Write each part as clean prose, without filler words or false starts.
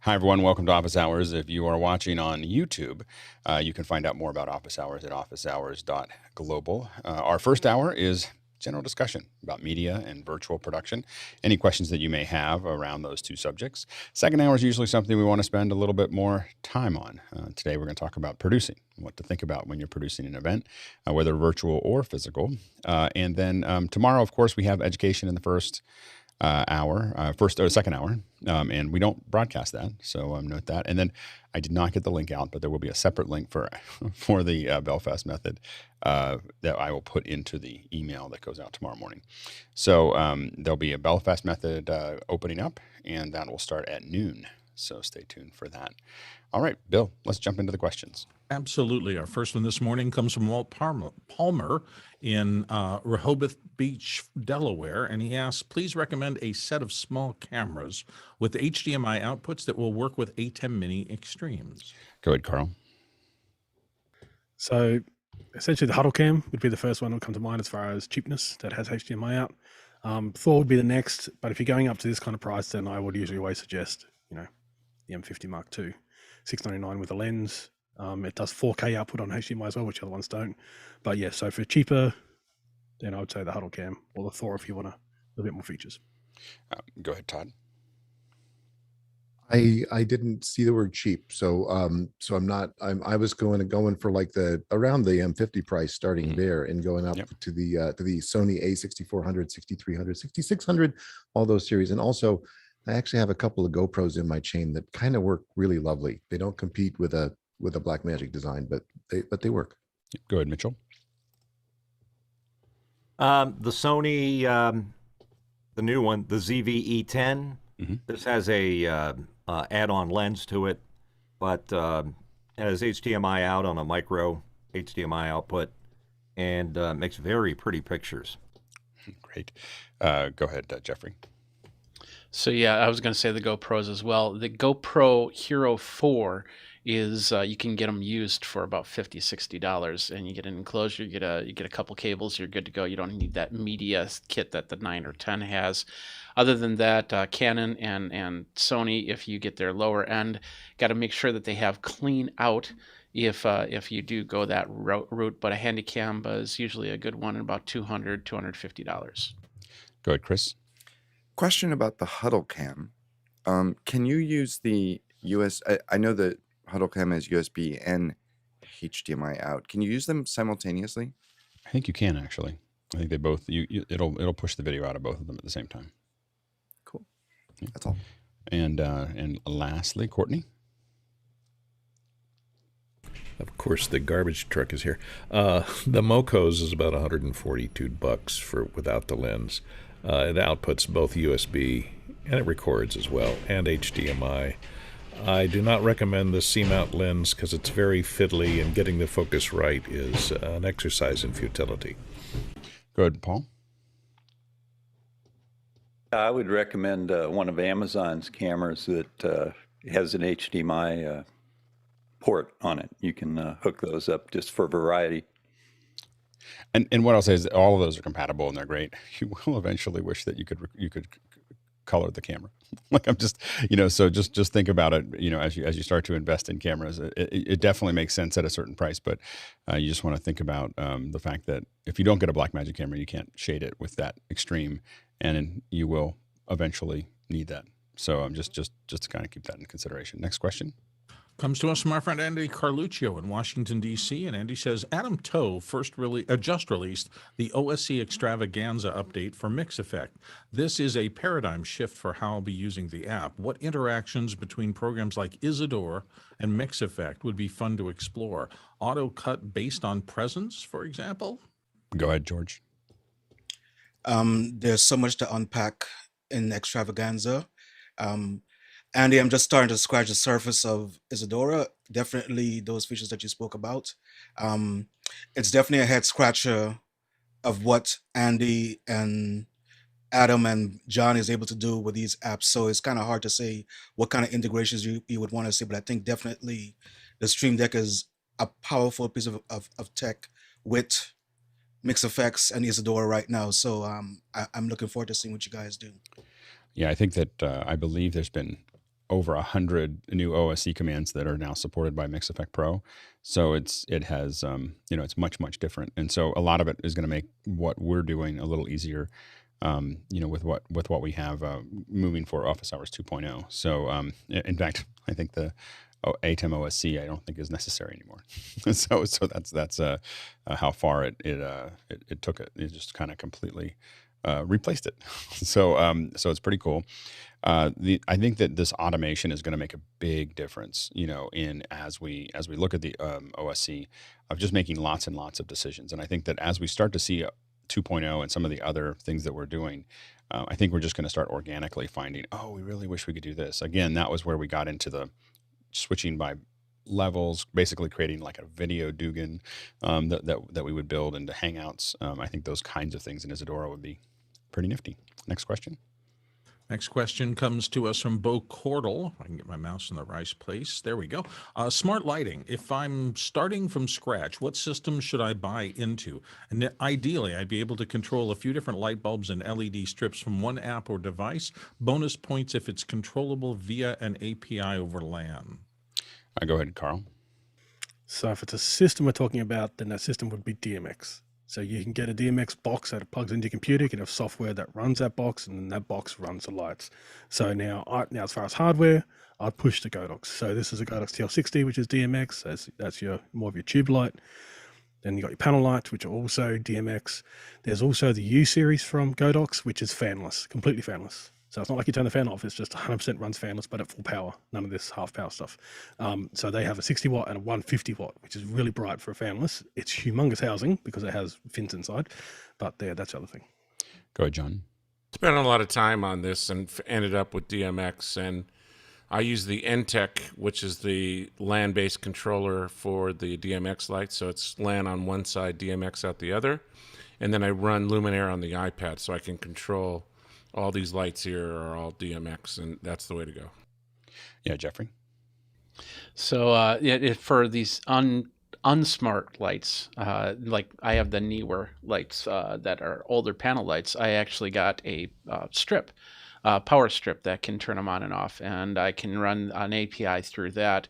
Hi, everyone. Welcome to Office Hours. If you are watching on YouTube, you can find out more about Office Hours at officehours.global. Our first hour is general discussion about media and virtual production. Any questions that you may have around those two subjects. Second hour is usually something we want to spend a little bit more time on. Today, we're going to talk about producing, what to think about when you're producing an event, whether virtual or physical. And then tomorrow, of course, we have education in the second hour, and we don't broadcast that, so note that. And then I did not get the link out, but there will be a separate link for the Belfast method that I will put into the email that goes out tomorrow morning. So there'll be a Belfast method opening up, and that will start at noon. So stay tuned for that. All right, Bill, let's jump into the questions. Absolutely. Our first one this morning comes from Walt Palmer in Rehoboth Beach, Delaware, and he asks, please recommend a set of small cameras with HDMI outputs that will work with ATEM Mini Extremes. Go ahead, Carl. So essentially the Huddle Cam would be the first one that would come to mind as far as cheapness that has HDMI out. Thor would be the next, but if you're going up to this kind of price, then I would usually always suggest, the M50 Mark II, $699 with a lens. It does 4K output on HDMI as well, which other ones don't. But yeah, so for cheaper, then I would say the Huddle Cam or the Thor if you want a little bit more features. Go ahead, Todd. I didn't see the word cheap, so I was going for like around the M50 price, starting there and going up to the Sony A6400, 6300, 6600, all those series. And also I actually have a couple of GoPros in my chain that kind of work really lovely. They don't compete with a Blackmagic design, but they work. Go ahead, Mitchell. The Sony, the new one, the ZV-E10. This has a add-on lens to it, but it has HDMI out on a micro HDMI output, and makes very pretty pictures. Great. Go ahead, Jeffrey. So yeah, I was going to say the GoPros as well. The GoPro Hero 4 is you can get them used for about $50-$60, and you get an enclosure, you get a couple cables, you're good to go. You don't need that media kit that the 9 or 10 has. Other than that, Canon and Sony, if you get their lower end, got to make sure that they have clean out if you do go that route. But a Handycam is usually a good one, at about $200, $250. Go ahead, Chris. Question about the Huddle Cam. Can you use the I know that Huddle Cam has USB and HDMI out. Can you use them simultaneously? I think you can, actually. I think they both. It'll push the video out of both of them at the same time. Cool. That's all. And lastly, Courtney. Of course, the garbage truck is here. The Mocos is about $142 without the lens. It outputs both USB and it records as well, and HDMI. I do not recommend the C-mount lens because it's very fiddly, and getting the focus right is an exercise in futility. Go ahead, Paul. I would recommend one of Amazon's cameras that has an HDMI port on it. You can hook those up just for variety. And what I'll say is that all of those are compatible and they're great. You will eventually wish that you could color the camera. Like I'm just, so just think about it, as you start to invest in cameras, it definitely makes sense at a certain price, but you just want to think about the fact that if you don't get a Blackmagic camera, you can't shade it with that extreme, and you will eventually need that. So just to kind of keep that in consideration. Next question. Comes to us from our friend Andy Carluccio in Washington, D.C., and Andy says, Adam Toe just released the OSC Extravaganza update for Mix Effect. This is a paradigm shift for how I'll be using the app. What interactions between programs like Isadora and Mix Effect would be fun to explore? Auto cut based on presence, for example? Go ahead, George. There's so much to unpack in Extravaganza. Andy, I'm just starting to scratch the surface of Isadora. Definitely those features that you spoke about. It's definitely a head scratcher of what Andy and Adam and John is able to do with these apps. So it's kind of hard to say what kind of integrations you would want to see, but I think definitely the Stream Deck is a powerful piece of tech with Mix Effects and Isadora right now. So I'm looking forward to seeing what you guys do. Yeah, I think that I believe there's been over 100 new OSC commands that are now supported by Mix Effect Pro. So it has it's much different, and so a lot of it is going to make what we're doing a little easier. With what we have moving for Office Hours 2.0. So in fact, I think the ATEM OSC I don't think is necessary anymore. so that's how far it took it. It just kind of completely replaced it. So it's pretty cool. I think that this automation is going to make a big difference, in as we look at the OSC of just making lots and lots of decisions. And I think that as we start to see 2.0 and some of the other things that we're doing, I think we're just going to start organically finding, oh, we really wish we could do this. Again, that was where we got into the switching by levels, basically creating like a video Dugan that we would build into Hangouts. I think those kinds of things in Isadora would be pretty nifty. Next question. Next question comes to us from Bo Cordell. I can get my mouse in the right place. There we go. Smart lighting. If I'm starting from scratch, what system should I buy into? And ideally, I'd be able to control a few different light bulbs and LED strips from one app or device. Bonus points if it's controllable via an API over LAN. Go ahead, Carl. So if it's a system we're talking about, then that system would be DMX. So you can get a DMX box that plugs into your computer. You can have software that runs that box, and then that box runs the lights. So now as far as hardware, I'd push the Godox. So this is a Godox TL60, which is DMX. That's more of your tube light. Then you got your panel lights, which are also DMX. There's also the U series from Godox, which is fanless, completely fanless. So it's not like you turn the fan off, it's just 100% runs fanless, but at full power, none of this half power stuff. So they have a 60 watt and a 150 watt, which is really bright for a fanless. It's humongous housing because it has fins inside, but that's the other thing. Go ahead, John. Spent a lot of time on this and ended up with DMX, and I use the NTEC, which is the LAN-based controller for the DMX lights. So it's LAN on one side, DMX out the other. And then I run Luminaire on the iPad so I can control all these lights here are all DMX, and that's the way to go. Yeah, Jeffrey. So for these unsmart lights, like I have the newer lights that are older panel lights, I actually got a power strip that can turn them on and off, and I can run an API through that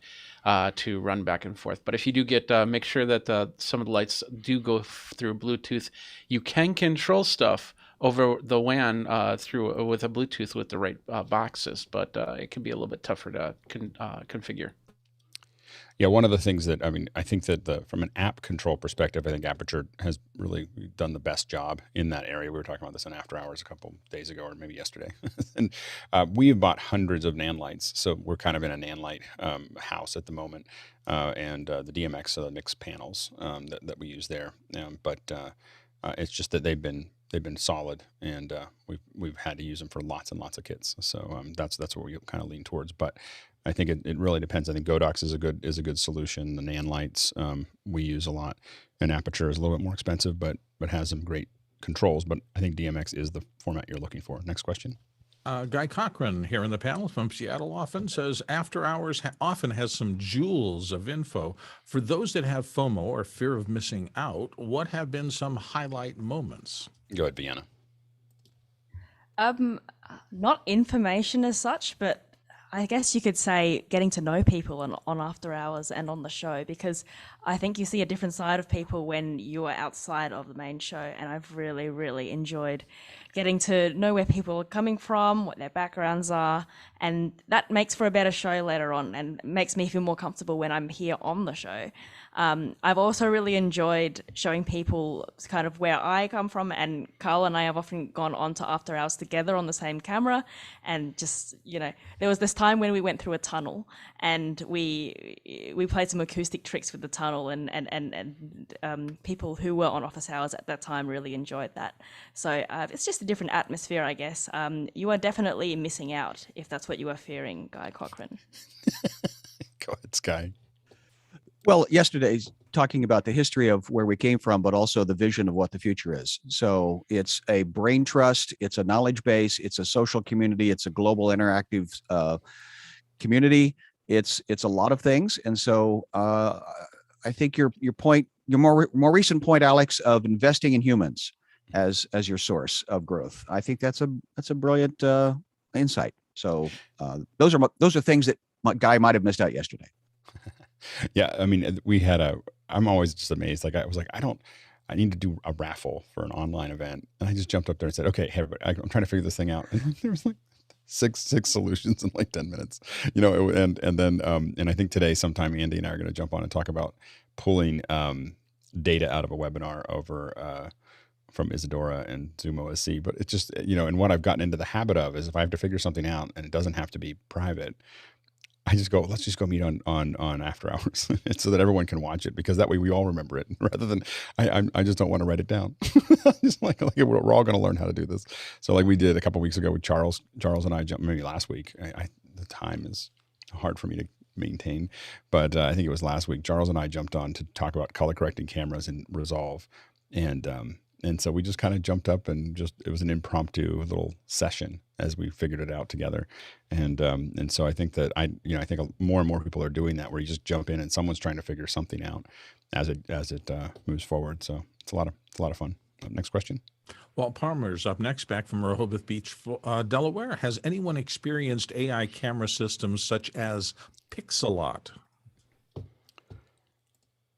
to run back and forth. But if you do get, make sure that some of the lights do go through Bluetooth. You can control stuff over the WAN with a Bluetooth with the right boxes, but it can be a little bit tougher to configure. Yeah, one of the things that, I think that from an app control perspective, I think Aperture has really done the best job in that area. We were talking about this in After Hours a couple days ago, or maybe yesterday. And we've bought hundreds of NAND lights, so we're kind of in a NAND light house at the moment, and the DMX, the mixed panels that we use there. But it's just that they've been solid, and we've had to use them for lots and lots of kits. So that's what we kind of lean towards. But I think it really depends. I think Godox is a good solution. The NAND lights we use a lot, and Aperture is a little bit more expensive, but has some great controls. But I think DMX is the format you're looking for. Next question. Guy Cochran here in the panel from Seattle often says, After Hours often has some jewels of info. For those that have FOMO or fear of missing out, what have been some highlight moments? Go ahead, Vienna. Not information as such, but I guess you could say getting to know people on After Hours and on the show, because I think you see a different side of people when you are outside of the main show, and I've really, really enjoyed getting to know where people are coming from, what their backgrounds are, and that makes for a better show later on and makes me feel more comfortable when I'm here on the show. I've also really enjoyed showing people kind of where I come from, and Carl and I have often gone on to After Hours together on the same camera, and just, there was this time when we went through a tunnel and we played some acoustic tricks with the tunnel, and people who were on Office Hours at that time really enjoyed that. So it's just a different atmosphere, I guess. You are definitely missing out if that's what you are fearing, Guy Cochran. Go ahead, Sky. Well, yesterday's talking about the history of where we came from, but also the vision of what the future is. So it's a brain trust, it's a knowledge base, it's a social community, it's a global interactive community. It's a lot of things. And so I think your point, your more recent point, Alex, of investing in humans as your source of growth, I think that's a brilliant insight. So those are things that my guy might have missed out yesterday. Yeah, I mean, I'm always just amazed. Like I was like, I need to do a raffle for an online event, and I just jumped up there and said, okay, hey, everybody, I'm trying to figure this thing out, and there was like six solutions in like 10 minutes, and then and I think today sometime Andy and I are going to jump on and talk about pulling data out of a webinar over from Isadora and Zoom OSC. But it's just, and what I've gotten into the habit of is if I have to figure something out and it doesn't have to be private, I just go, let's just go meet on after hours so that everyone can watch it, because that way we all remember it rather than I just don't want to write it down. Just like we're all going to learn how to do this. So like we did a couple weeks ago with Charles and I jumped, maybe last week. The time is hard for me to maintain, but I think it was last week. Charles and I jumped on to talk about color correcting cameras in Resolve, and so we just kind of jumped up and it was an impromptu little session as we figured it out together. And so I think that I think more and more people are doing that, where you just jump in and someone's trying to figure something out as it moves forward. So it's a lot of fun. Next question. Walt Palmer's up next, back from Rehoboth Beach, Delaware. Has anyone experienced AI camera systems such as Pixellot?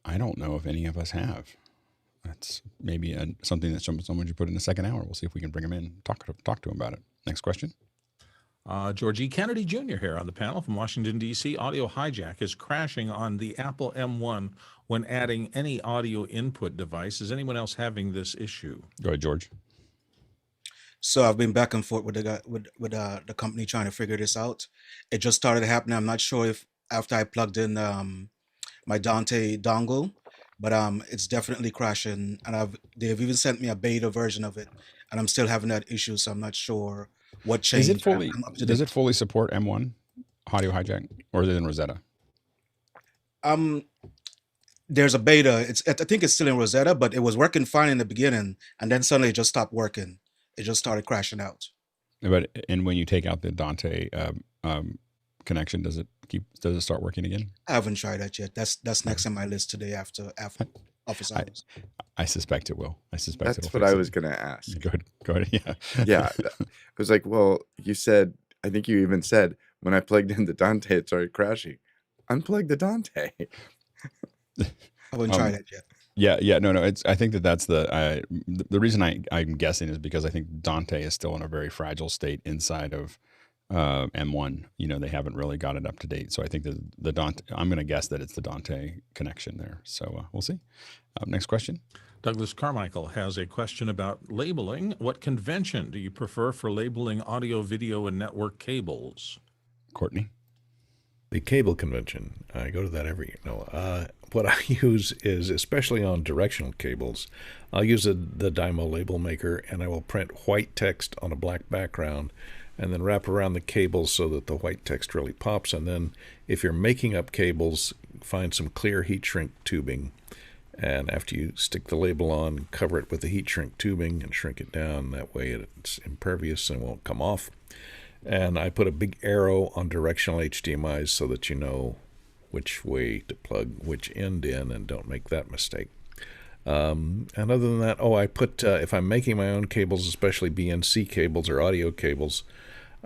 I don't know if any of us have. That's maybe something that someone should put in the second hour. We'll see if we can bring him in, talk to him about it. Next question. George E. Kennedy Jr. here on the panel from Washington, D.C. Audio hijack is crashing on the Apple M1 when adding any audio input device. Is anyone else having this issue? Go ahead, George. So I've been back and forth with the company trying to figure this out. It just started happening. I'm not sure if after I plugged in my Dante dongle, but it's definitely crashing, and they've even sent me a beta version of it, and I'm still having that issue. So I'm not sure what changed. Does it fully support M1 audio hijack, or is it in Rosetta? There's a beta. I think it's still in Rosetta, but it was working fine in the beginning, and then suddenly it just stopped working. It just started crashing out. And when you take out the Dante connection, does it start working again? I haven't tried that yet. That's next on my list today after office hours. I suspect it will. That's what I was going to ask. Go ahead. Yeah. Yeah. I was like, well, I think you even said when I plugged in the Dante, it started crashing. Unplug the Dante. I haven't tried it yet. Yeah. No. I think that's the reason I'm guessing is because I think Dante is still in a very fragile state inside of M1. They haven't really got it up to date. So I think that the Dante, I'm going to guess that it's the Dante connection there. So we'll see. Next question. Douglas Carmichael has a question about labeling. What convention do you prefer for labeling audio, video, and network cables? Courtney. The cable convention. I go to that every year. No, what I use is, especially on directional cables, I'll use the Dymo label maker, and I will print white text on a black background and then wrap around the cables so that the white text really pops. And then if you're making up cables, find some clear heat shrink tubing. And after you stick the label on, cover it with the heat shrink tubing and shrink it down. That way it's impervious and won't come off. And I put a big arrow on directional HDMIs so that you know which way to plug which end in and don't make that mistake. And other than that, I put, if I'm making my own cables, especially BNC cables or audio cables,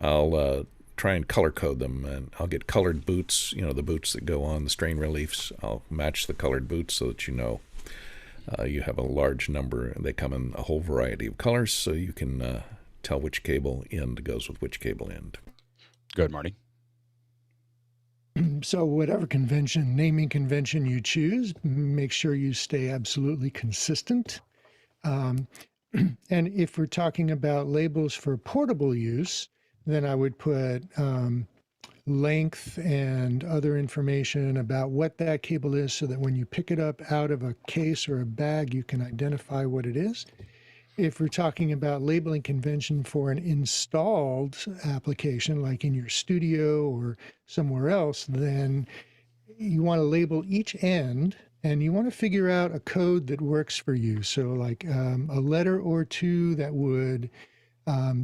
I'll try and color code them, and I'll get colored boots, the boots that go on the strain reliefs. I'll match the colored boots so that you have a large number. They come in a whole variety of colors, so you can tell which cable end goes with which cable end. Go ahead, Marty. So whatever naming convention you choose, make sure you stay absolutely consistent. And if we're talking about labels for portable use, then I would put length and other information about what that cable is so that when you pick it up out of a case or a bag, you can identify what it is. If we're talking about labeling convention for an installed application, like in your studio or somewhere else, then you want to label each end and you want to figure out a code that works for you. So like a letter or two that would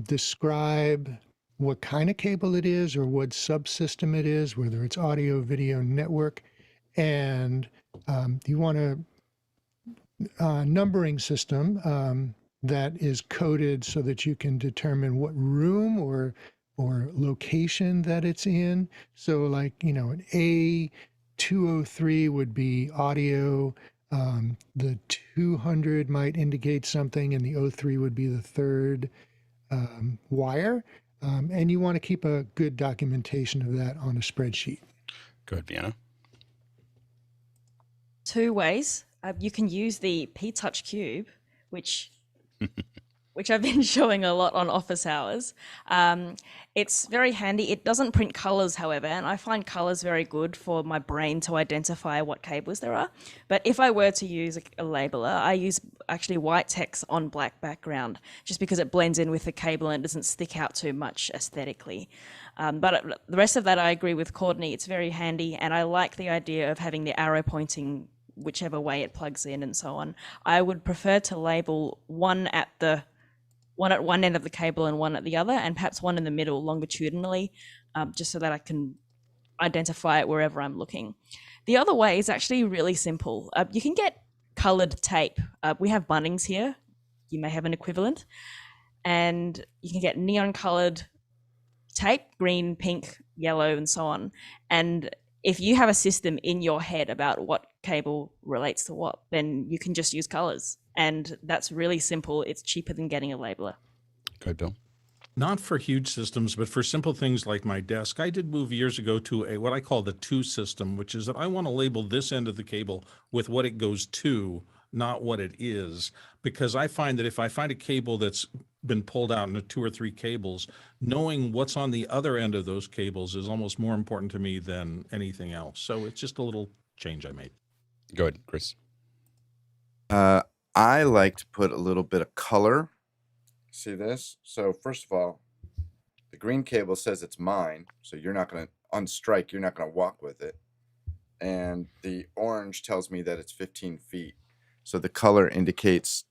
describe what kind of cable it is or what subsystem it is, whether it's audio, video, network. And you want a numbering system that is coded so that you can determine what room or or location that it's in. So like, an A203 would be audio. The 200 might indicate something, and the 03 would be the third wire. And you want to keep a good documentation of that on a spreadsheet. Go ahead, Vienna. 2 ways. You can use the P-Touch Cube, which I've been showing a lot on office hours. It's very handy. It doesn't print colors, however, and I find colors very good for my brain to identify what cables there are. But if I were to use a labeler, I use actually white text on black background, just because it blends in with the cable and it doesn't stick out too much aesthetically. But the rest of that, I agree with Courtney. It's very handy, and I like the idea of having the arrow pointing whichever way it plugs in and so on. I would prefer to label one at one end of the cable and one at the other, and perhaps one in the middle longitudinally, just so that I can identify it wherever I'm looking. The other way is actually really simple. You can get colored tape. We have Bunnings here. You may have an equivalent. And you can get neon colored tape, green, pink, yellow, and so on. And if you have a system in your head about what cable relates to what, then you can just use colors. And that's really simple. It's cheaper than getting a labeler. Go ahead, Bill. Not for huge systems, but for simple things like my desk. I did move years ago to what I call the to system, which is that I want to label this end of the cable with what it goes to, not what it is. Because I find that if I find a cable that's been pulled out into 2 or 3 cables, knowing what's on the other end of those cables is almost more important to me than anything else. So it's just a little change I made. Go ahead, Chris. I like to put a little bit of color. See this? So first of all, the green cable says it's mine, so you're not going to, on strike, you're not going to walk with it. And the orange tells me that it's 15 feet. So the color indicates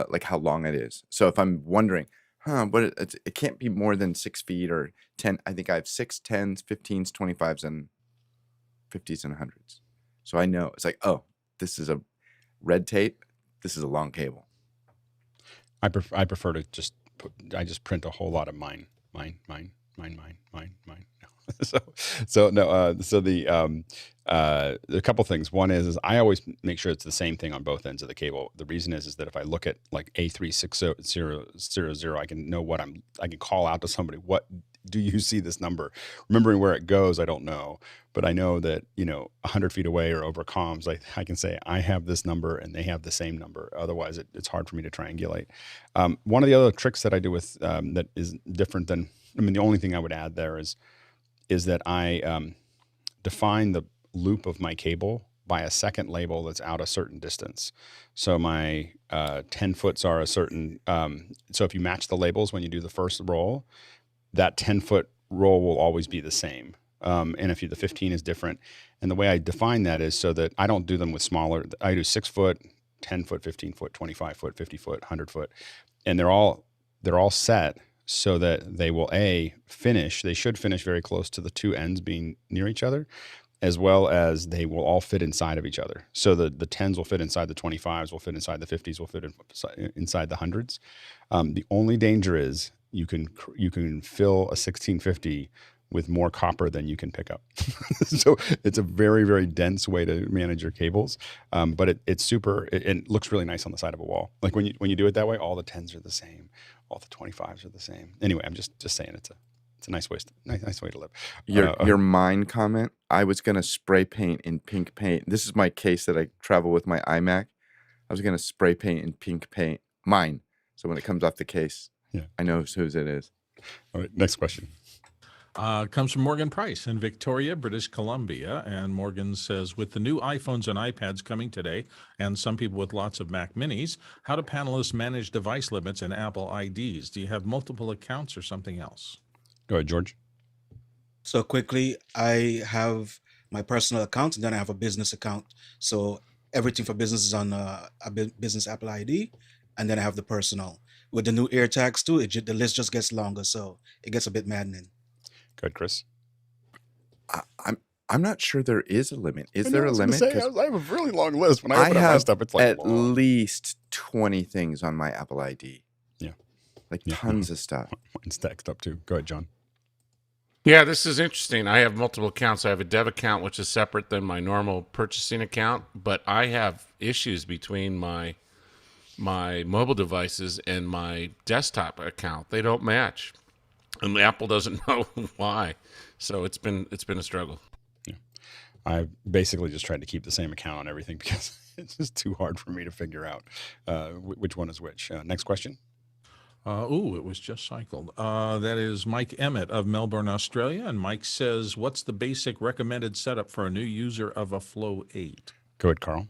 like how long it is. So if I'm wondering, it can't be more than 6 feet or 10. I think I have 6, 10s, 15s, 25s, and 50s and 100s. So I know it's like, oh, this is a red tape. This is a long cable. I prefer to just print a whole lot of mine. So the a couple things. One is I always make sure it's the same thing on both ends of the cable. The reason is that if I look at like A36000, I can know I can call out to somebody, what do you see this number? Remembering where it goes, I don't know, but I know that 100 feet away or over comms, I can say I have this number and they have the same number. Otherwise, it's hard for me to triangulate. One of the other tricks that I do with that is different than, the only thing I would add there is that I define the loop of my cable by a second label that's out a certain distance. So my 10 foots are a certain, so if you match the labels when you do the first roll, that 10-foot roll will always be the same. And if the 15 is different. And the way I define that is so that I don't do them with smaller, I do 6 foot, 10 foot, 15 foot, 25 foot, 50 foot, 100 foot. And they're all set so that they will they should finish very close to the two ends being near each other, as well as they will all fit inside of each other. So the 10s will fit inside the 25s, will fit inside the 50s, will fit inside the 100s. The only danger is you can fill a 1650 with more copper than you can pick up. So it's a very, very dense way to manage your cables. But it's super, it looks really nice on the side of a wall. Like when you do it that way, all the 10s are the same, all the 25s are the same. Anyway, I'm just saying it's a nice way to live. Your mine comment, I was going to spray paint in pink paint. This is my case that I travel with my iMac. I was going to spray paint in pink paint, mine. So when it comes off the case, I know whose it is. All right, next question. Comes from Morgan Price in Victoria, British Columbia. And Morgan says, with the new iPhones and iPads coming today, and some people with lots of Mac Minis, how do panelists manage device limits and Apple IDs? Do you have multiple accounts or something else? Go ahead, George. So quickly, I have my personal account and then I have a business account. So everything for business is on a business Apple ID, and then I have the personal. With the new ear tags too, the list just gets longer, so it gets a bit maddening. Go ahead, Chris. I'm not sure there is a limit. Is there a limit? I have a really long list. When I open up my stuff, it's like at least 20 things on my Apple ID. Yeah. Like tons of stuff. Mine's stacked up too. Go ahead, John. Yeah, this is interesting. I have multiple accounts. I have a dev account, which is separate than my normal purchasing account, but I have issues between my mobile devices and my desktop account. They don't match, and Apple doesn't know why. So it's been a struggle. Yeah. I basically just tried to keep the same account on everything because it's just too hard for me to figure out which one is which. Next question. It was just cycled. That is Mike Emmett of Melbourne, Australia. And Mike says, what's the basic recommended setup for a new user of a Flow 8? Go ahead, Carl.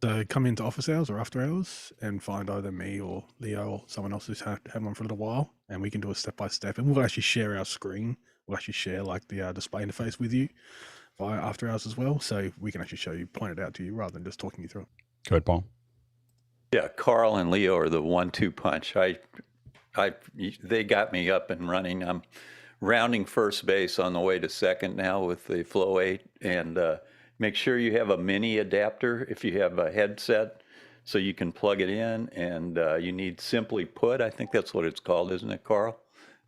So come into office hours or after hours and find either me or Leo or someone else who's had one for a little while, and we can do a step-by-step. And we'll actually share our screen. We'll actually share like the display interface with you via after hours as well. So we can actually show you, point it out to you rather than just talking you through it. Go ahead, Paul. Yeah, Carl and Leo are the 1-2 punch. They got me up and running. I'm rounding first base on the way to second now with the Flow 8, and make sure you have a mini adapter if you have a headset, so you can plug it in. And you need Simply Put, I think that's what it's called, isn't it, Carl?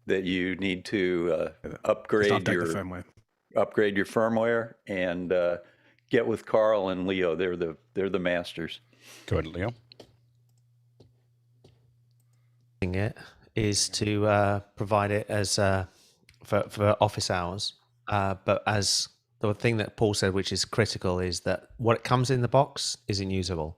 That you need to upgrade your firmware and get with Carl and Leo. They're the masters. Go ahead, Leo. It is to provide it as for office hours, but as the thing that Paul said, which is critical, is that what comes in the box isn't usable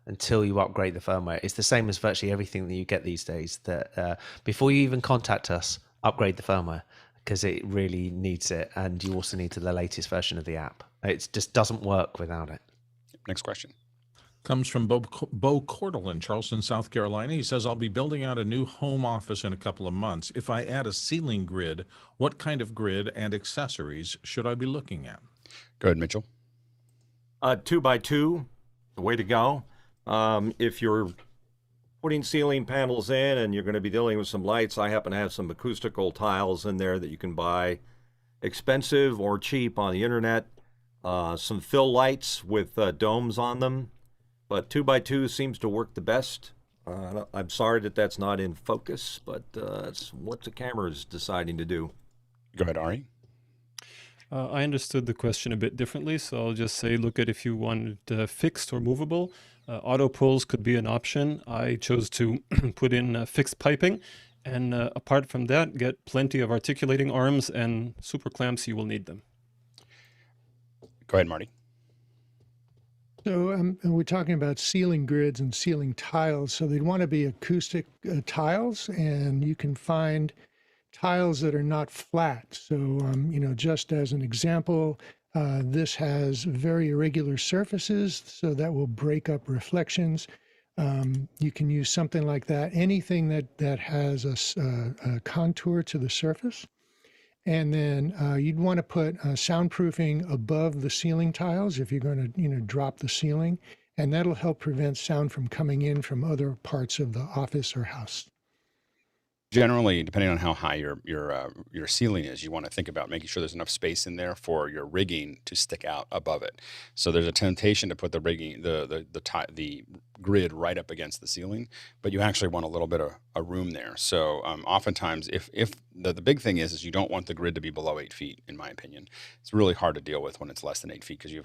until you upgrade the firmware. It's the same as virtually everything that you get these days, that before you even contact us, upgrade the firmware, because it really needs it, and you also need the latest version of the app. It just doesn't work without it. Next question. Comes from Bo Cordell in Charleston, South Carolina. He says, I'll be building out a new home office in a couple of months. If I add a ceiling grid, what kind of grid and accessories should I be looking at? Go ahead, Mitchell. 2x2, the way to go. If you're putting ceiling panels in and you're going to be dealing with some lights, I happen to have some acoustical tiles in there that you can buy expensive or cheap on the internet. Some fill lights with domes on them. But 2x2 seems to work the best. I'm sorry that that's not in focus, but that's what the camera is deciding to do. Go ahead, Ari. I understood the question a bit differently, so I'll just say look at if you want it fixed or movable. Auto pulls could be an option. I chose to put in fixed piping, and apart from that, get plenty of articulating arms and super clamps. You will need them. Go ahead, Marty. So we're talking about ceiling grids and ceiling tiles. So they'd want to be acoustic tiles, and you can find tiles that are not flat. So, just as an example, this has very irregular surfaces, so that will break up reflections. You can use something like that, anything that has a contour to the surface. And then you'd want to put soundproofing above the ceiling tiles if you're going to, drop the ceiling, and that'll help prevent sound from coming in from other parts of the office or house. Generally, depending on how high your ceiling is, you want to think about making sure there's enough space in there for your rigging to stick out above it. So there's a temptation to put the rigging, the grid right up against the ceiling, but you actually want a little bit of a room there. So oftentimes, if the big thing is you don't want the grid to be below 8 feet, in my opinion. It's really hard to deal with when it's less than 8 feet because you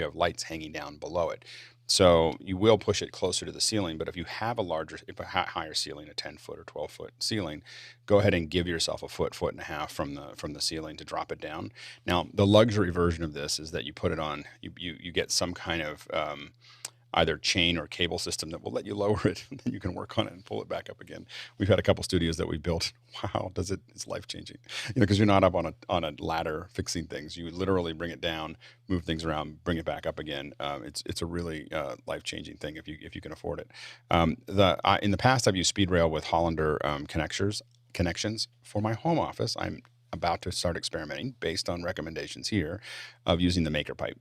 have lights hanging down below it. So you will push it closer to the ceiling, but if you have a higher ceiling, a 10-foot or 12-foot ceiling, go ahead and give yourself a foot and a half from the ceiling to drop it down. Now, the luxury version of this is that you put it on, you get some kind of either chain or cable system that will let you lower it, and then you can work on it and pull it back up again. We've had a couple studios that we built. Wow, it's life-changing. Because you're not up on a ladder fixing things. You literally bring it down, move things around, bring it back up again. It's a really life-changing thing if you can afford it. In the past, I've used speed rail with Hollander connections for my home office. I'm about to start experimenting based on recommendations here of using the maker pipe.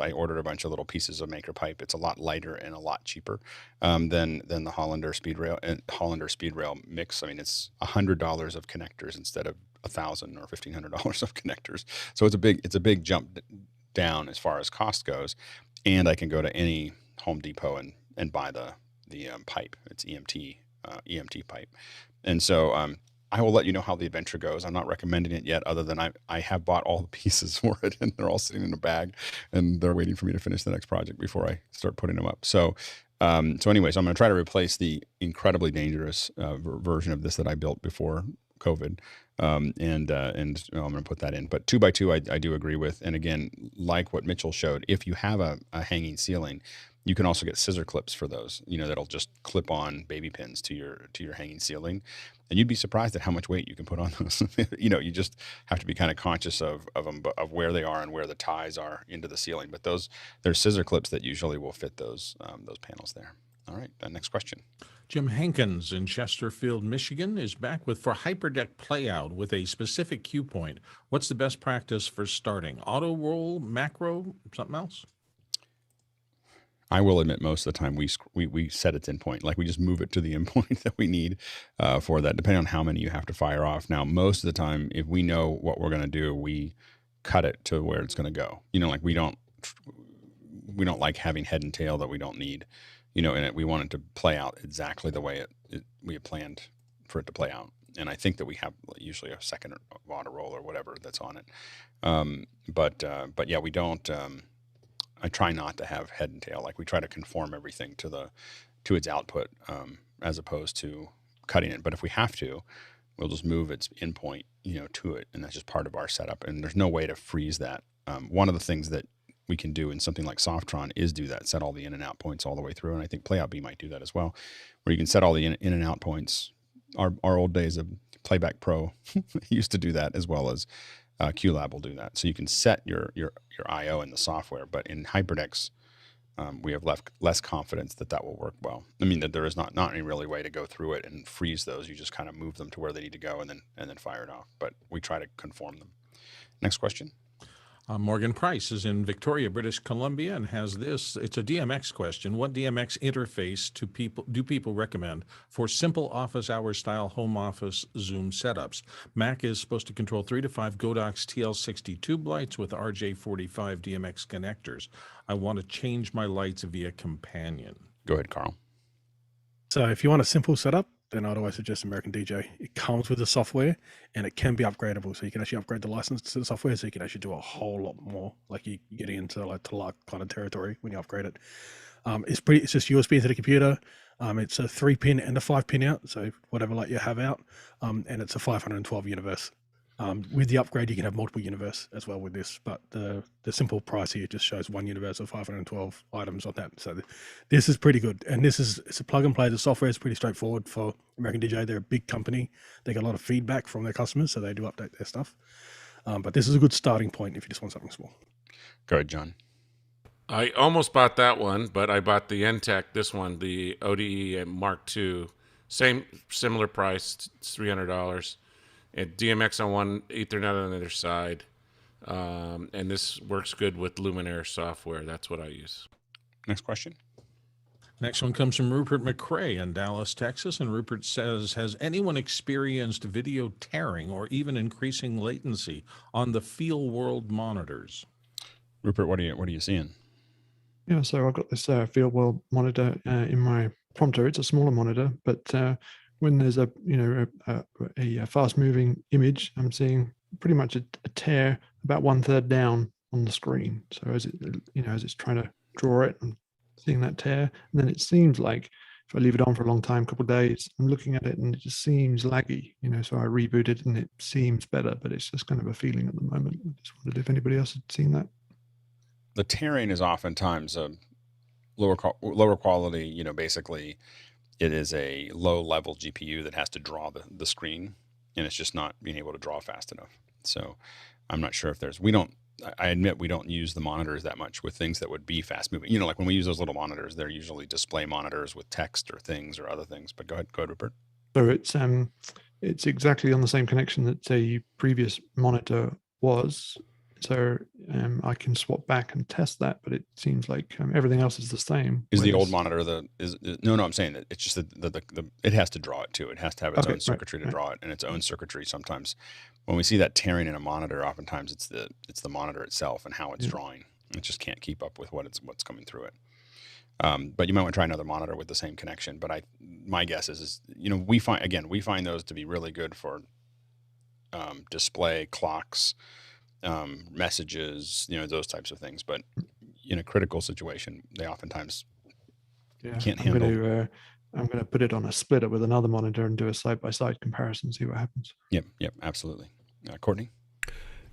I ordered a bunch of little pieces of maker pipe. It's a lot lighter and a lot cheaper than the Hollander speed rail mix. I mean, it's $100 of connectors instead of $1,000 or $1,500 of connectors. So it's a big jump down as far as cost goes. And I can go to any Home Depot and buy the pipe. It's EMT pipe. And so I will let you know how the adventure goes. I'm not recommending it yet, other than I have bought all the pieces for it, and they're all sitting in a bag, and they're waiting for me to finish the next project before I start putting them up. So, anyways, I'm going to try to replace the incredibly dangerous version of this that I built before COVID, and I'm going to put that in. But 2x2, I do agree with. And again, like what Mitchell showed, if you have a hanging ceiling, you can also get scissor clips for those, that'll just clip on baby pins to your hanging ceiling. And you'd be surprised at how much weight you can put on those. You just have to be kind of conscious of them, of where they are and where the ties are into the ceiling. But there's scissor clips that usually will fit those panels there. All right, next question. Jim Hankins in Chesterfield, Michigan is back for Hyperdeck playout with a specific cue point. What's the best practice for starting? Autoroll, macro, something else? I will admit most of the time we set its endpoint. Like we just move it to the endpoint that we need for that, depending on how many you have to fire off. Now, most of the time, if we know what we're going to do, we cut it to where it's going to go. Like we don't like having head and tail that we don't need. In it, we want it to play out exactly the way we had planned for it to play out. And I think that we have usually a second Autoroll or whatever that's on it. But yeah, we don't. I try not to have head and tail. Like we try to conform everything to its output, as opposed to cutting it. But if we have to, we'll just move its endpoint, to it, and that's just part of our setup. And there's no way to freeze that. One of the things that we can do in something like Softron is do that, set all the in and out points all the way through. And I think Playout B might do that as well, where you can set all the in and out points. Our old days of Playback Pro used to do that, as well as QLab will do that. So you can set your I/O in the software, but in Hyperdecks, we have less confidence that will work well. I mean, that there is not any really way to go through it and freeze those. You just kind of move them to where they need to go and then fire it off. But we try to conform them. Next question. Morgan Price is in Victoria, British Columbia, and has this. It's a DMX question. What DMX interface do people recommend for simple office hour style home office Zoom setups? Mac is supposed to control 3 to 5 Godox TL60 tube lights with RJ45 DMX connectors. I want to change my lights via Companion. Go ahead, Carl. So if you want a simple setup, then I'd always suggest American DJ. It comes with the software and it can be upgradable. So you can actually upgrade the license to the software, so you can actually do a whole lot more. Like you're getting into like Talark kind of territory when you upgrade it. It's just USB into the computer. It's a 3-pin and a 5-pin out. So whatever light you have out. And it's a 512 universe. With the upgrade, you can have multiple universe as well with this, but the simple price here just shows one universe of 512 items on that. So this is pretty good, and it's a plug and play. The software is pretty straightforward for American DJ. They're a big company. They get a lot of feedback from their customers, so they do update their stuff. But this is a good starting point if you just want something small. Go ahead, John. I almost bought that one, but I bought the NTEC, this one, the ODE Mark II. Similar price, it's $300. And DMX on one, Ethernet on the other side. And this works good with Luminaire software. That's what I use. Next question. Next one comes from Rupert McCrae in Dallas, Texas. And Rupert says, has anyone experienced video tearing or even increasing latency on the Feelworld monitors? Rupert, what are you seeing? Yeah, so I've got this Feelworld monitor in my prompter. It's a smaller monitor, but when there's a fast-moving image, I'm seeing pretty much a tear about 1/3 down on the screen. So as it's trying to draw it, I'm seeing that tear, and then it seems like if I leave it on for a long time, a couple of days, I'm looking at it and it just seems laggy. So I reboot it and it seems better, but it's just kind of a feeling at the moment. I just wondered if anybody else had seen that. The tearing is oftentimes a lower quality. Basically, it is a low-level GPU that has to draw the screen, and it's just not being able to draw fast enough. So I'm not sure if I admit we don't use the monitors that much with things that would be fast-moving. Like when we use those little monitors, they're usually display monitors with text or things or other things. But go ahead, Rupert. So it's exactly on the same connection that a previous monitor was. So I can swap back and test that, but it seems like everything else is the same. Is the old monitor no? I'm saying that it's just it has to draw it too. It has to have its own circuitry to draw it, and its own circuitry. Sometimes when we see that tearing in a monitor, oftentimes it's the monitor itself and how it's drawing. It just can't keep up with what's coming through it. But you might want to try another monitor with the same connection. But my guess is we find those to be really good for display, clocks, messages, those types of things. But in a critical situation, they oftentimes can't handle. I'm going to put it on a splitter with another monitor and do a side-by-side comparison, see what happens. Yep, absolutely. Courtney?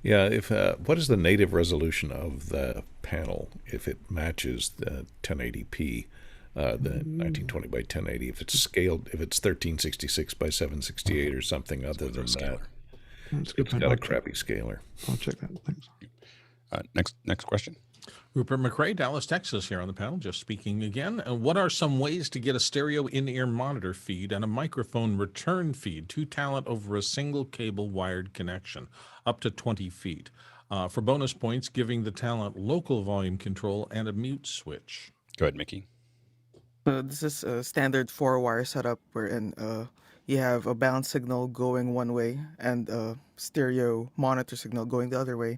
Yeah, what is the native resolution of the panel if it matches the 1080p, the 1920 by 1080? If it's scaled, if it's 1366 by 768 or something other than that, it's got a crappy scaler. I'll check that. Thanks. Next question. Rupert McRae, Dallas, Texas, here on the panel, just speaking again. What are some ways to get a stereo in-ear monitor feed and a microphone return feed to talent over a single cable wired connection, up to 20 feet? For bonus points, giving the talent local volume control and a mute switch. Go ahead, Mickey. This is a standard 4-wire setup wherein you have a bound signal going one way and a stereo monitor signal going the other way.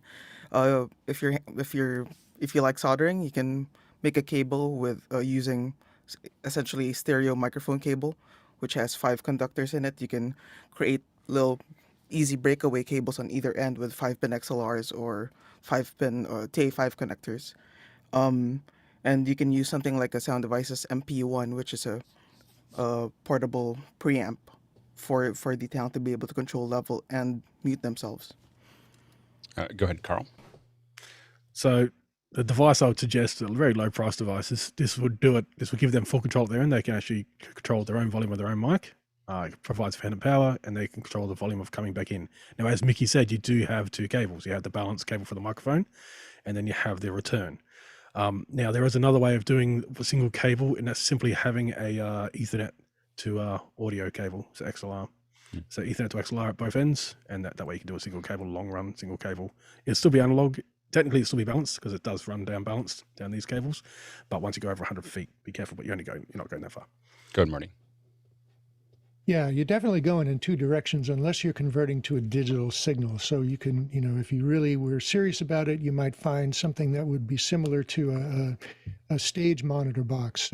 If you like soldering, you can make a cable with using essentially a stereo microphone cable, which has 5 conductors in it. You can create little easy breakaway cables on either end with 5-pin XLRs or 5-pin TA5 connectors. And you can use something like a Sound Devices MP1, which is a portable preamp for the talent to be able to control level and mute themselves. Go ahead, Carl. So the device I would suggest, a very low price device, this would do it. This would give them full control of their own. They can actually control their own volume of their own mic. It provides phantom power, and they can control the volume of coming back in. Now, as Mickey said, you do have 2 cables. You have the balance cable for the microphone, and then you have the return. Now, there is another way of doing a single cable, and that's simply having a Ethernet to audio cable, so XLR. So Ethernet to XLR at both ends, and that way you can do a single cable, long run, single cable. It'll still be analog. Technically, it'll still be balanced because it does run down balanced down these cables. But once you go over 100 feet, be careful, but you're not going that far. Go ahead, Marty. Yeah, you're definitely going in 2 directions unless you're converting to a digital signal. So you can, if you really were serious about it, you might find something that would be similar to a stage monitor box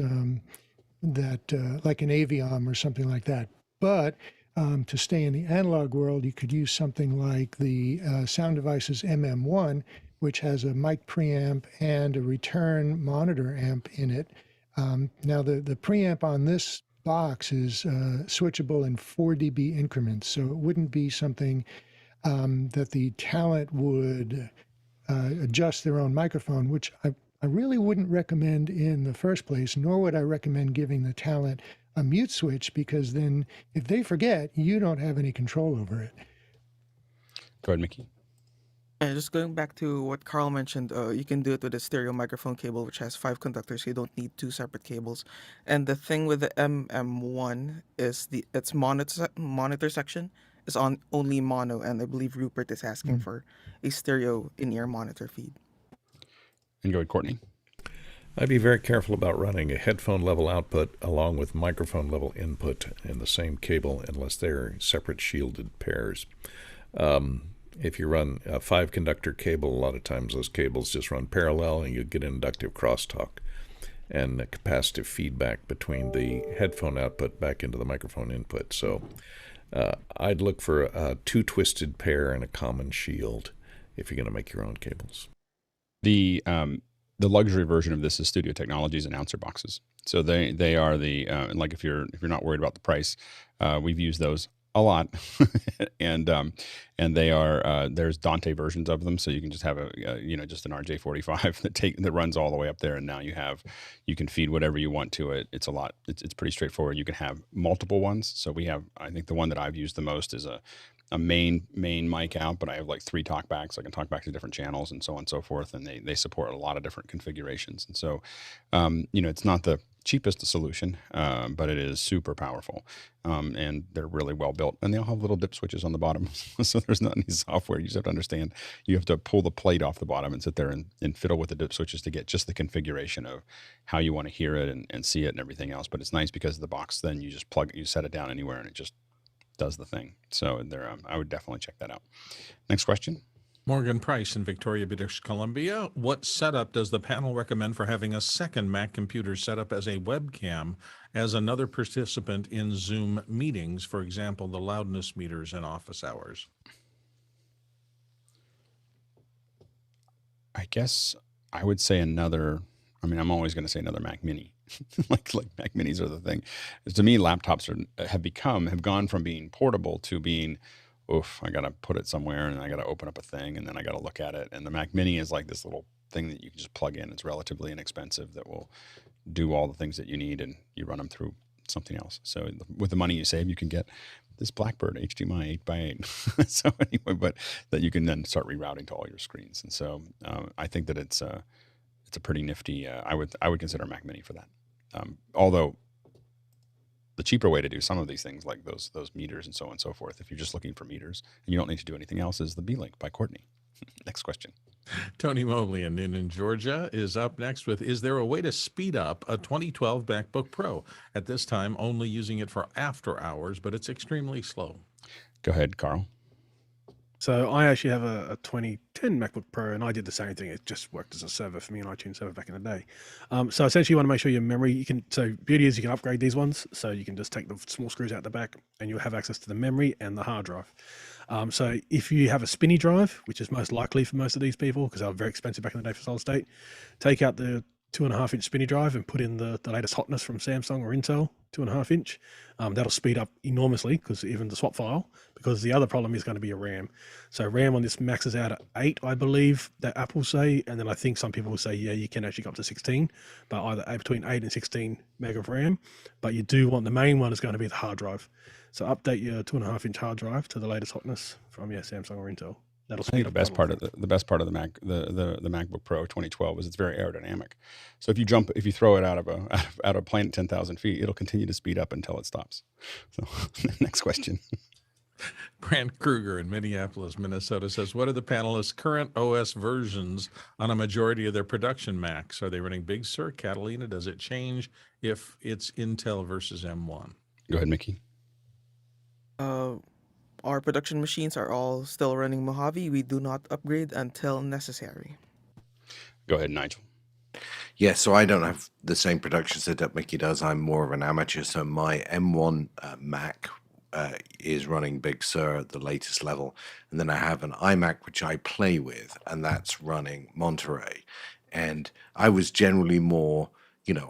that like an Aviom or something like that. But to stay in the analog world, you could use something like the Sound Devices MM1, which has a mic preamp and a return monitor amp in it. Now, the preamp on this box is switchable in 4 dB increments, so it wouldn't be something that the talent would adjust their own microphone, which I really wouldn't recommend in the first place, nor would I recommend giving the talent a mute switch, because then if they forget, you don't have any control over it. Go ahead, Mickey. And just going back to what Carl mentioned, you can do it with a stereo microphone cable, which has 5 conductors. So you don't need 2 separate cables. And the thing with the MM1 is its monitor section is on only mono, and I believe Rupert is asking for a stereo in-ear monitor feed. And go ahead, Courtney. I'd be very careful about running a headphone level output along with microphone level input in the same cable unless they're separate shielded pairs. If you run a 5-conductor cable, a lot of times those cables just run parallel and you get inductive crosstalk and the capacitive feedback between the headphone output back into the microphone input. So I'd look for a 2-twisted pair and a common shield if you're going to make your own cables. The luxury version of this is Studio Technologies announcer boxes. So they are the like if you're not worried about the price, we've used those a lot, and they are there's Dante versions of them, so you can just have a just an RJ45 that runs all the way up there, and now you can feed whatever you want to it. It's it's pretty straightforward. You can have multiple ones. So we have, I think the one that I've used the most is a main mic out, but I have like 3 talkbacks. I can talk back to different channels and so on and so forth, and they support a lot of different configurations. And so it's not the cheapest solution, but it is super powerful, and they're really well built, and they all have little dip switches on the bottom. So there's not any software. You just have to understand you have to pull the plate off the bottom and sit there and fiddle with the dip switches to get just the configuration of how you want to hear it and see it and everything else. But it's nice because of the box, then you just set it down anywhere and it just does the thing. So I would definitely check that out. Next question. Morgan Price in Victoria, British Columbia. What setup does the panel recommend for having a second Mac computer set up as a webcam as another participant in Zoom meetings, for example, the loudness meters in office hours? I guess I would say another. I mean, I'm always going to say another Mac Mini. like Mac Minis are the thing. To me, laptops have gone from being portable to being, oof, I got to put it somewhere and I got to open up a thing and then I got to look at it. And the Mac Mini is like this little thing that you can just plug in. It's relatively inexpensive that will do all the things that you need, and you run them through something else. So with the money you save, you can get this Blackbird HDMI 8x8. So anyway, but that you can then start rerouting to all your screens. And so I think that it's a pretty nifty. I would consider Mac Mini for that. Although the cheaper way to do some of these things, like those meters and so on and so forth, if you're just looking for meters and you don't need to do anything else, is the B-Link by Courtney. Next question. Tony Mobley in Georgia is up next with, is there a way to speed up a 2012 MacBook Pro? At this time, only using it for after hours, but it's extremely slow. Go ahead, Carl. So I actually have a 2010 MacBook Pro, and I did the same thing. It just worked as a server for me, an iTunes server back in the day. So essentially you want to make sure your memory, beauty is you can upgrade these ones. So you can just take the small screws out the back and you'll have access to the memory and the hard drive. So if you have a spinny drive, which is most likely for most of these people, because they were very expensive back in the day for solid state, take out the 2.5-inch spinny drive and put in the latest hotness from Samsung or Intel, 2.5-inch. That'll speed up enormously, because even the swap file, because the other problem is going to be a RAM. So RAM on this maxes out at 8, I believe, that Apple say, and then I think some people will say, yeah, you can actually go up to 16, but either between 8 and 16 meg of RAM. But you do want, the main one is going to be the hard drive. So update your 2.5-inch hard drive to the latest hotness from Samsung or Intel. That'll speed up. The best part of the MacBook Pro 2012 is it's very aerodynamic. So if you throw it out of a plane at 10,000 feet, it'll continue to speed up until it stops. So next question. Brant Kruger in Minneapolis, Minnesota says, what are the panelists' current OS versions on a majority of their production Macs? Are they running Big Sur, Catalina? Does it change if it's Intel versus M1? Go ahead, Mickey. Our production machines are all still running Mojave. We do not upgrade until necessary. Go ahead, Nigel. Yeah, so I don't have the same production setup Mickey does. I'm more of an amateur, so my M1 Mac is running Big Sur, the latest level, and then I have an iMac which I play with, and that's running Monterey. And I was generally more,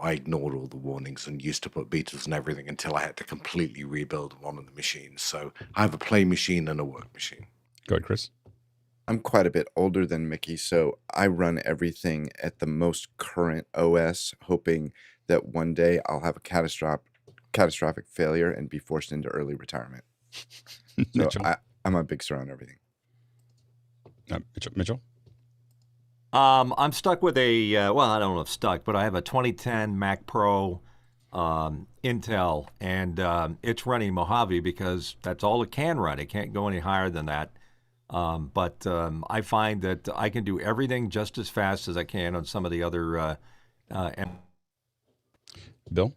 I ignored all the warnings and used to put betas and everything until I had to completely rebuild one of the machines. So I have a play machine and a work machine. Go ahead, Chris. I'm quite a bit older than Mickey, so I run everything at the most current OS, hoping that one day I'll have a catastrophic failure and be forced into early retirement. So I'm a Big Sur on everything. Mitchell? I'm stuck with I don't know if stuck, but I have a 2010 Mac Pro Intel, and it's running Mojave because that's all it can run. It can't go any higher than that. But I find that I can do everything just as fast as I can on some of the other. Bill?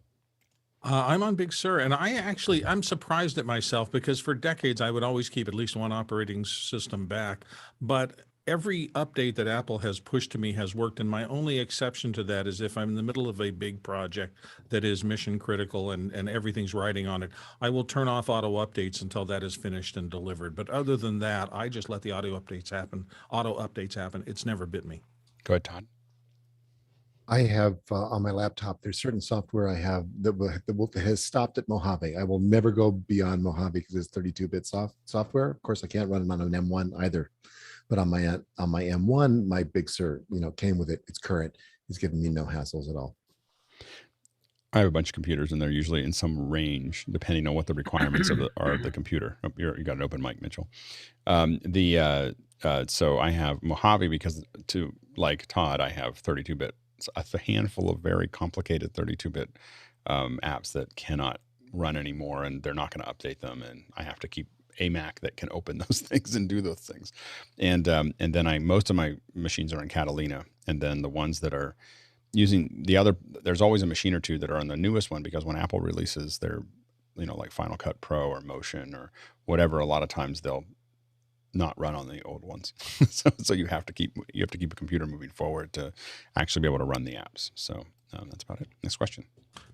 I'm on Big Sur, and I'm surprised at myself because for decades I would always keep at least one operating system back, but every update that Apple has pushed to me has worked, and my only exception to that is if I'm in the middle of a big project that is mission critical and everything's riding on it, I will turn off auto updates until that is finished and delivered. But other than that, I just let the auto updates happen. It's never bit me. Go ahead, Todd. I have on my laptop, there's certain software I have that has stopped at Mojave. I will never go beyond Mojave because it's 32-bit software. Of course, I can't run it on an M1 either. But on my M1, my Big Sur, came with it. It's current. It's giving me no hassles at all. I have a bunch of computers, and they're usually in some range, depending on what the requirements are of the computer. Oh, you got an open mic, Mitchell. So I have Mojave because, like Todd, I have 32-bit. A handful of very complicated 32-bit apps that cannot run anymore, and they're not going to update them, and I have to keep a Mac that can open those things and do those things. And then most of my machines are in Catalina, and then the ones that are using there's always a machine or two that are on the newest one, because when Apple releases their, like Final Cut Pro or Motion or whatever, a lot of times they'll not run on the old ones. So you have to keep a computer moving forward to actually be able to run the apps. So that's about it. Next question.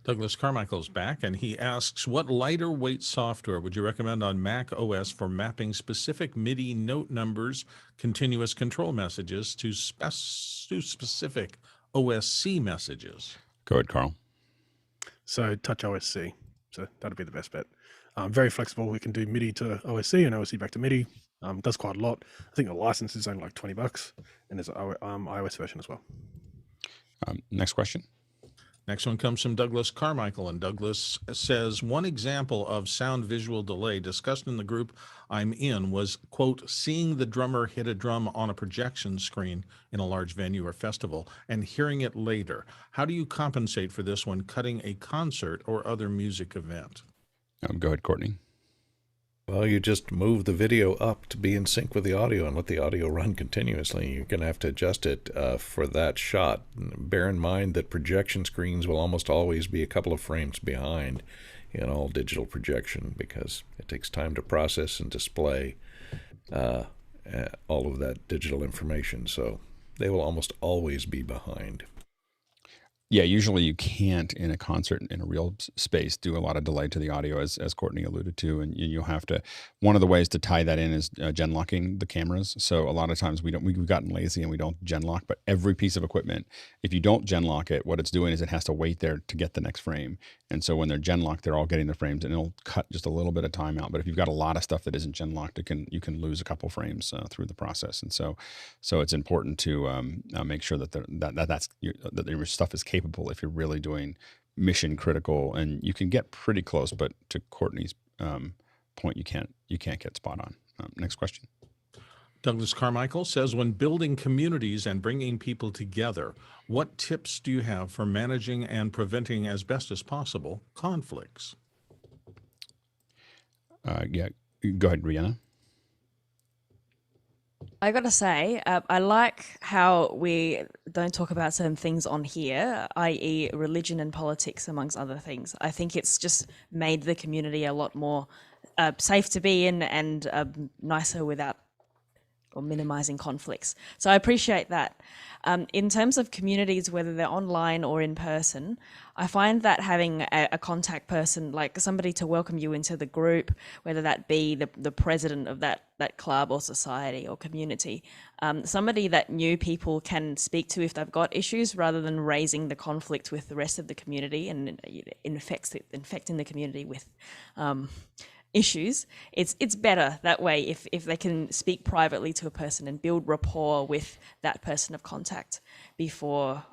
Douglas Carmichael's back, and he asks, what lighter weight software would you recommend on Mac OS for mapping specific MIDI note numbers, continuous control messages to specific OSC messages? Go ahead, Carl. So Touch OSC. So that'd be the best bet. Very flexible. We can do MIDI to OSC and OSC back to MIDI. Does quite a lot. I think the license is only like $20, and there's an iOS version as well. Next question. Next one comes from Douglas Carmichael, and Douglas says, one example of sound visual delay discussed in the group I'm in was, quote, seeing the drummer hit a drum on a projection screen in a large venue or festival and hearing it later. How do you compensate for this when cutting a concert or other music event? Go ahead, Courtney. Well, you just move the video up to be in sync with the audio and let the audio run continuously. You're going to have to adjust it for that shot. Bear in mind that projection screens will almost always be a couple of frames behind in all digital projection because it takes time to process and display all of that digital information. So they will almost always be behind. Yeah, usually you can't in a concert in a real space do a lot of delay to the audio, as Courtney alluded to, and you'll have to. One of the ways to tie that in is gen locking the cameras. So a lot of times we've gotten lazy and we don't gen lock, but every piece of equipment, if you don't gen lock it, what it's doing is it has to wait there to get the next frame. And so when they're gen locked, they're all getting the frames, and it'll cut just a little bit of time out. But if you've got a lot of stuff that isn't gen locked, you can lose a couple frames through the process. And so it's important to make sure that your stuff is capable if you're really doing mission critical, and you can get pretty close, but to Courtney's point, you can't get spot on. Next question. Douglas Carmichael says, when building communities and bringing people together, what tips do you have for managing and preventing as best as possible conflicts? Yeah, go ahead, Rihanna. I gotta say, I like how we don't talk about certain things on here, i.e. religion and politics, amongst other things. I think it's just made the community a lot more safe to be in and nicer without or minimizing conflicts. So I appreciate that. In terms of communities, whether they're online or in person, I find that having a contact person, like somebody to welcome you into the group, whether that be the president of that club or society or community, somebody that new people can speak to if they've got issues, rather than raising the conflict with the rest of the community and infecting the community with issues. It's better that way if they can speak privately to a person and build rapport with that person of contact before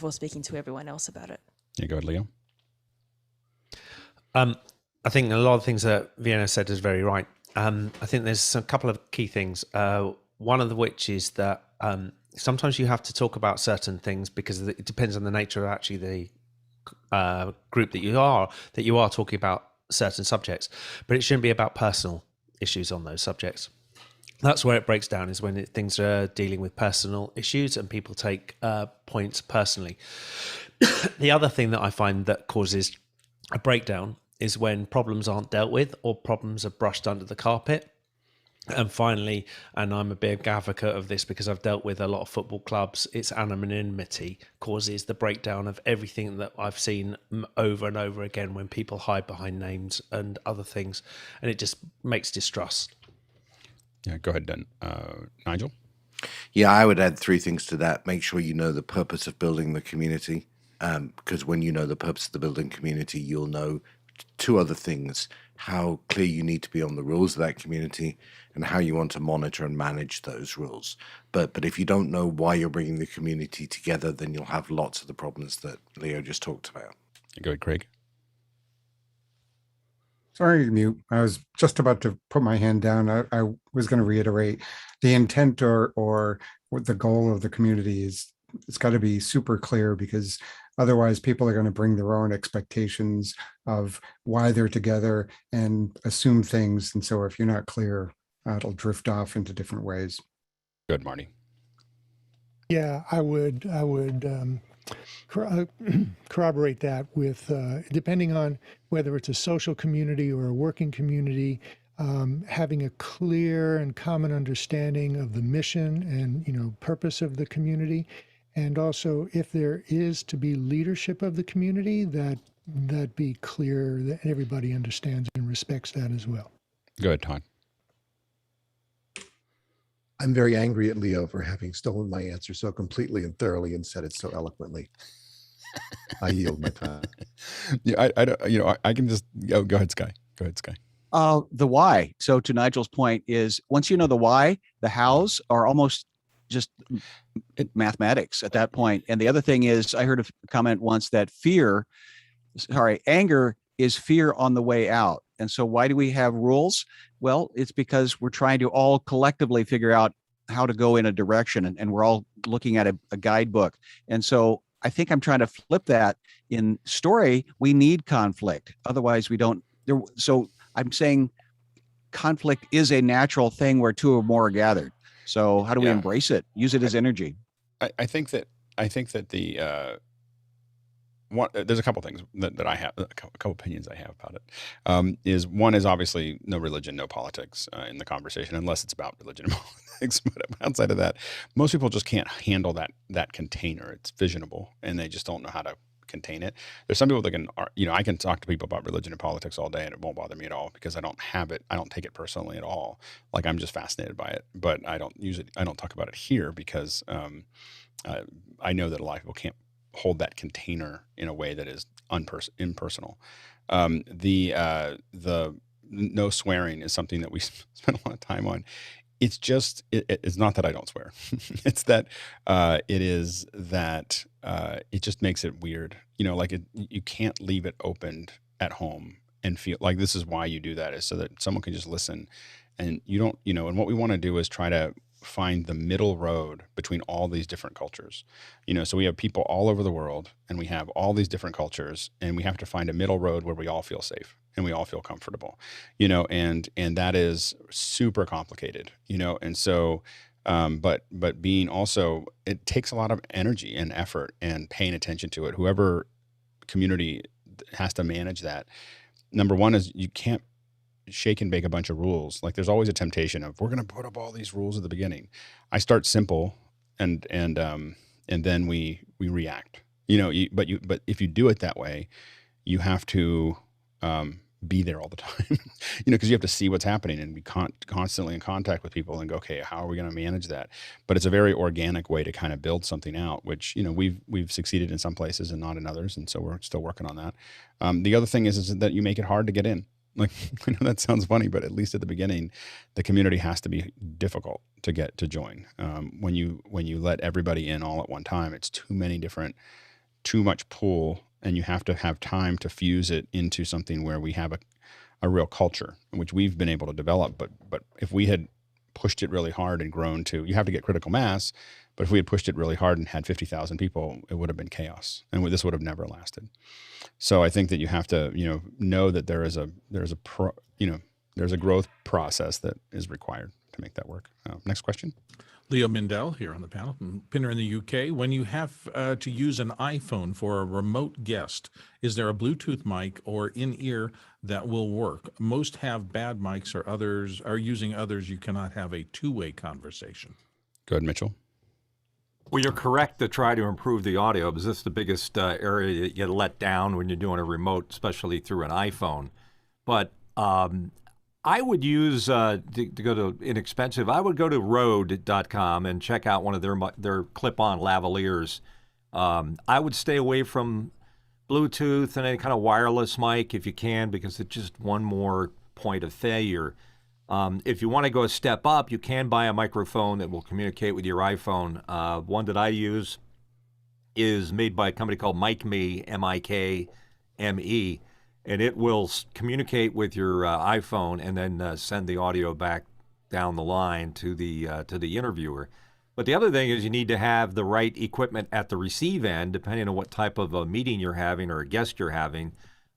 speaking to everyone else about it. Yeah, go ahead, Leo. I think a lot of things that Vienna said is very right. I think there's a couple of key things. One of which is that sometimes you have to talk about certain things because it depends on the nature of actually the group that you are talking about certain subjects, but it shouldn't be about personal issues on those subjects. That's where it breaks down, is when things are dealing with personal issues and people take points personally. The other thing that I find that causes a breakdown is when problems aren't dealt with or problems are brushed under the carpet. And finally, and I'm a big advocate of this because I've dealt with a lot of football clubs, it's anonymity causes the breakdown of everything that I've seen over and over again when people hide behind names and other things, and it just makes distrust. Yeah, go ahead, then. Nigel? Yeah, I would add three things to that. Make sure you know the purpose of building the community, because when you know the purpose of the building community, you'll know two other things: how clear you need to be on the rules of that community and how you want to monitor and manage those rules. But if you don't know why you're bringing the community together, then you'll have lots of the problems that Leo just talked about. Go ahead, Craig. Sorry, mute. I was just about to put my hand down. I was going to reiterate the intent or what the goal of the community is. It's got to be super clear, because otherwise people are going to bring their own expectations of why they're together and assume things. And so if you're not clear, it'll drift off into different ways. Good, Marty. Yeah, I would corroborate that with, depending on whether it's a social community or a working community, having a clear and common understanding of the mission and purpose of the community, and also if there is to be leadership of the community, that be clear that everybody understands and respects that as well. Go ahead, Todd. I'm very angry at Leo for having stolen my answer so completely and thoroughly and said it so eloquently. I yield my time. Yeah, I don't, I can just go ahead, Sky. Go ahead, Sky. The why. So to Nigel's point is, once you know the why, the hows are almost just mathematics at that point. And the other thing is, I heard a comment once that anger is fear on the way out. And so why do we have rules? Well, it's because we're trying to all collectively figure out how to go in a direction, and we're all looking at a guidebook. And so I think I'm trying to flip that. In story, we need conflict. Otherwise we don't. So I'm saying conflict is a natural thing where two or more are gathered. So how do we embrace it? Use it as energy. I think that the there's a couple things that I have, a couple opinions I have about it. Is one is obviously no religion, no politics in the conversation, unless it's about religion and politics. But outside of that, most people just can't handle that container. It's visionable, and they just don't know how to contain it. There's some people that can, I can talk to people about religion and politics all day, and it won't bother me at all because I don't have it. I don't take it personally at all. Like, I'm just fascinated by it, but I don't use it. I don't talk about it here because I know that a lot of people can't hold that container in a way that is impersonal. The no swearing is something that we spend a lot of time on. It's just, it's not that I don't swear. It's that it is that it just makes it weird. You can't leave it opened at home and feel like this is why you do that, is so that someone can just listen. And you don't, and what we want to do is try to find the middle road between all these different cultures. So we have people all over the world, and we have all these different cultures, and we have to find a middle road where we all feel safe and we all feel comfortable, and that is super complicated, and so but being also, it takes a lot of energy and effort and paying attention to it. Whoever community has to manage that. Number one is you can't shake and bake a bunch of rules. Like, there's always a temptation of, we're going to put up all these rules at the beginning. I start simple and then we react, but if you do it that way, you have to be there all the time, because you have to see what's happening and be constantly in contact with people and go, okay, how are we going to manage that? But it's a very organic way to kind of build something out, which, we've succeeded in some places and not in others. And so we're still working on that. The other thing is that you make it hard to get in. Like, I know that sounds funny, but at least at the beginning, the community has to be difficult to get to join. When you let everybody in all at one time, it's too much pool, and you have to have time to fuse it into something where we have a real culture, which we've been able to develop. But if we had pushed it really hard and grown to, you have to get critical mass, but if we had pushed it really hard and had 50,000 people, it would have been chaos, and this would have never lasted. So I think that you have to, know that there's a growth process that is required to make that work. Next question. Leo Mindell here on the panel, Pinner in the UK. When you have to use an iPhone for a remote guest, is there a Bluetooth mic or in-ear that will work? Most have bad mics, or others are using others. You cannot have a two-way conversation. Go ahead, Mitchell. Well, you're correct to try to improve the audio, because this is the biggest area that you get let down when you're doing a remote, especially through an iPhone. But I would use, to go to inexpensive, I would go to Rode.com and check out one of their clip-on lavaliers. I would stay away from Bluetooth and any kind of wireless mic if you can, because it's just one more point of failure. If you want to go a step up, you can buy a microphone that will communicate with your iPhone. One that I use is made by a company called MikMe, M-I-K-M-E, and it will communicate with your iPhone and then send the audio back down the line to the interviewer. But the other thing is you need to have the right equipment at the receive end, depending on what type of a meeting you're having or a guest you're having,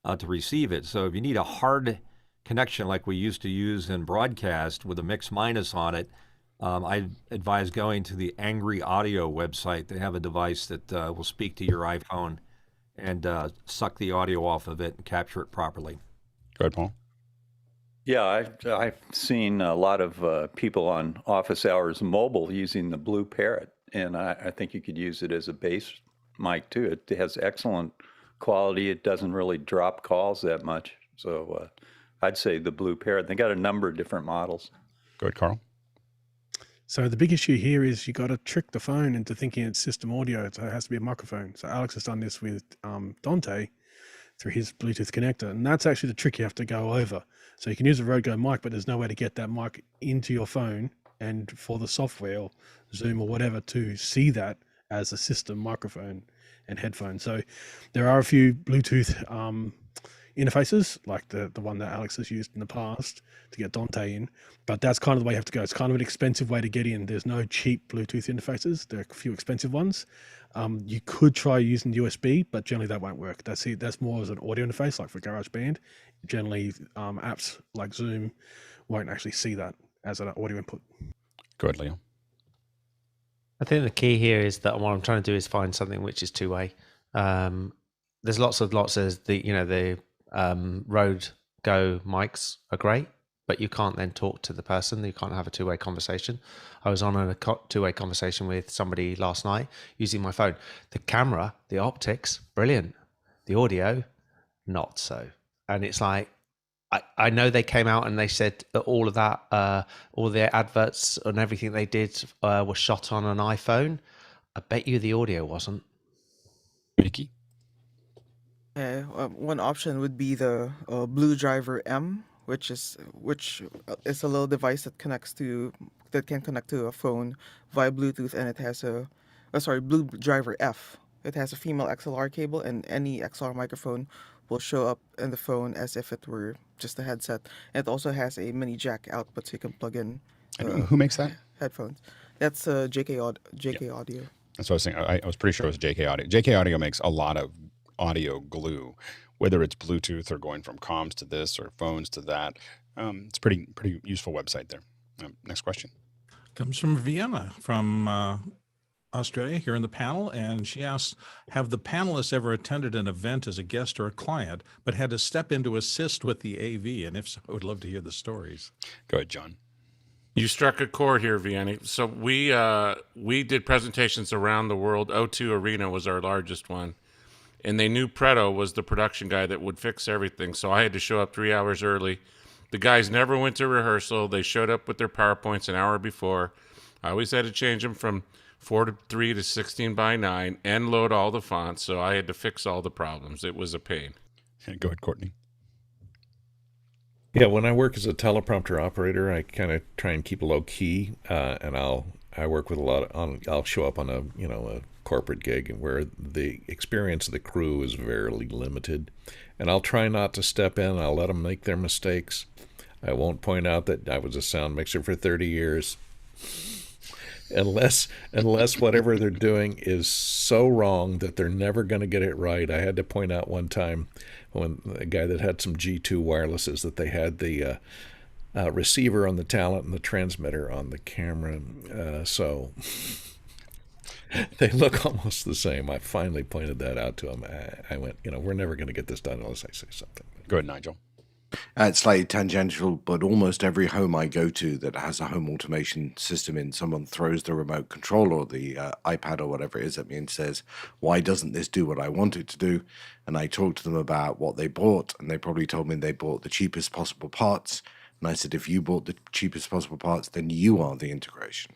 to receive it. So if you need a hard connection like we used to use in broadcast with a mix minus on it, I advise going to the Angry Audio website. They have a device that will speak to your iPhone and suck the audio off of it and capture it properly. Go ahead, Paul. Yeah, I've seen a lot of people on office hours mobile using the Blue Parrot, and I think you could use it as a base mic too. It has excellent quality. It doesn't really drop calls that much. So I'd say the Blue Parrot. They got a number of different models. Go ahead, Carl. So the big issue here is you got to trick the phone into thinking it's system audio. So it has to be a microphone. So Alex has done this with Dante through his Bluetooth connector. And that's actually the trick you have to go over. So you can use a Rode Go mic, but there's no way to get that mic into your phone and for the software or Zoom or whatever to see that as a system microphone and headphone. So there are a few Bluetooth interfaces, like the one that Alex has used in the past to get Dante in, but that's kind of the way you have to go. It's kind of an expensive way to get in. There's no cheap Bluetooth interfaces. There are a few expensive ones. You could try using USB, but generally that won't work. That's more as an audio interface, like for GarageBand. Generally, apps like Zoom won't actually see that as an audio input. Go ahead, Leo. I think the key here is that what I'm trying to do is find something which is two-way. There's lots of the Rode Go mics are great, but you can't then talk to the person. You can't have a two-way conversation. I was on a two-way conversation with somebody last night using my phone. The camera, the optics, brilliant. The audio, not so. And it's like, I know they came out and they said that all of that, all their adverts and everything they did were shot on an iPhone. I bet you the audio wasn't. Mickey? One option would be the Blue Driver M, which is a little device that can connect to a phone via Bluetooth, and it has Blue Driver F. It has a female XLR cable, and any XLR microphone will show up in the phone as if it were just a headset. And it also has a mini jack output, so you can plug in. And who makes that? Headphones. That's JK Audio. That's what I was saying. I was pretty sure it was JK Audio. JK Audio makes a lot of audio glue, whether it's Bluetooth or going from comms to this or phones to that. It's pretty useful website there. Next question. Comes from Vienna, from Australia, here in the panel, and she asks, have the panelists ever attended an event as a guest or a client, but had to step in to assist with the AV? And if so, I would love to hear the stories. Go ahead, John. You struck a chord here, Vienna. So we did presentations around the world. O2 Arena was our largest one. And they knew Preto was the production guy that would fix everything. So I had to show up 3 hours early. The guys never went to rehearsal. They showed up with their PowerPoints an hour before. I always had to change them from 4:3 to 16:9 and load all the fonts. So I had to fix all the problems. It was a pain. Go ahead, Courtney. Yeah, when I work as a teleprompter operator, I kind of try and keep low key, and I work with I'll show up on a corporate gig and where the experience of the crew is very limited, and I'll try not to step in. I'll let them make their mistakes. I won't point out that I was a sound mixer for 30 years, unless whatever they're doing is so wrong that they're never going to get it right. I had to point out one time when a guy that had some G2 wirelesses that they had the receiver on the talent and the transmitter on the camera, so they look almost the same. I finally pointed that out to him. I went, we're never going to get this done unless I say something. Go ahead, Nigel. It's slightly tangential, but almost every home I go to that has a home automation system in, someone throws the remote control or the iPad or whatever it is at me and says, why doesn't this do what I want it to do? And I talked to them about what they bought, and they probably told me they bought the cheapest possible parts. And I said, if you bought the cheapest possible parts, then you are the integration.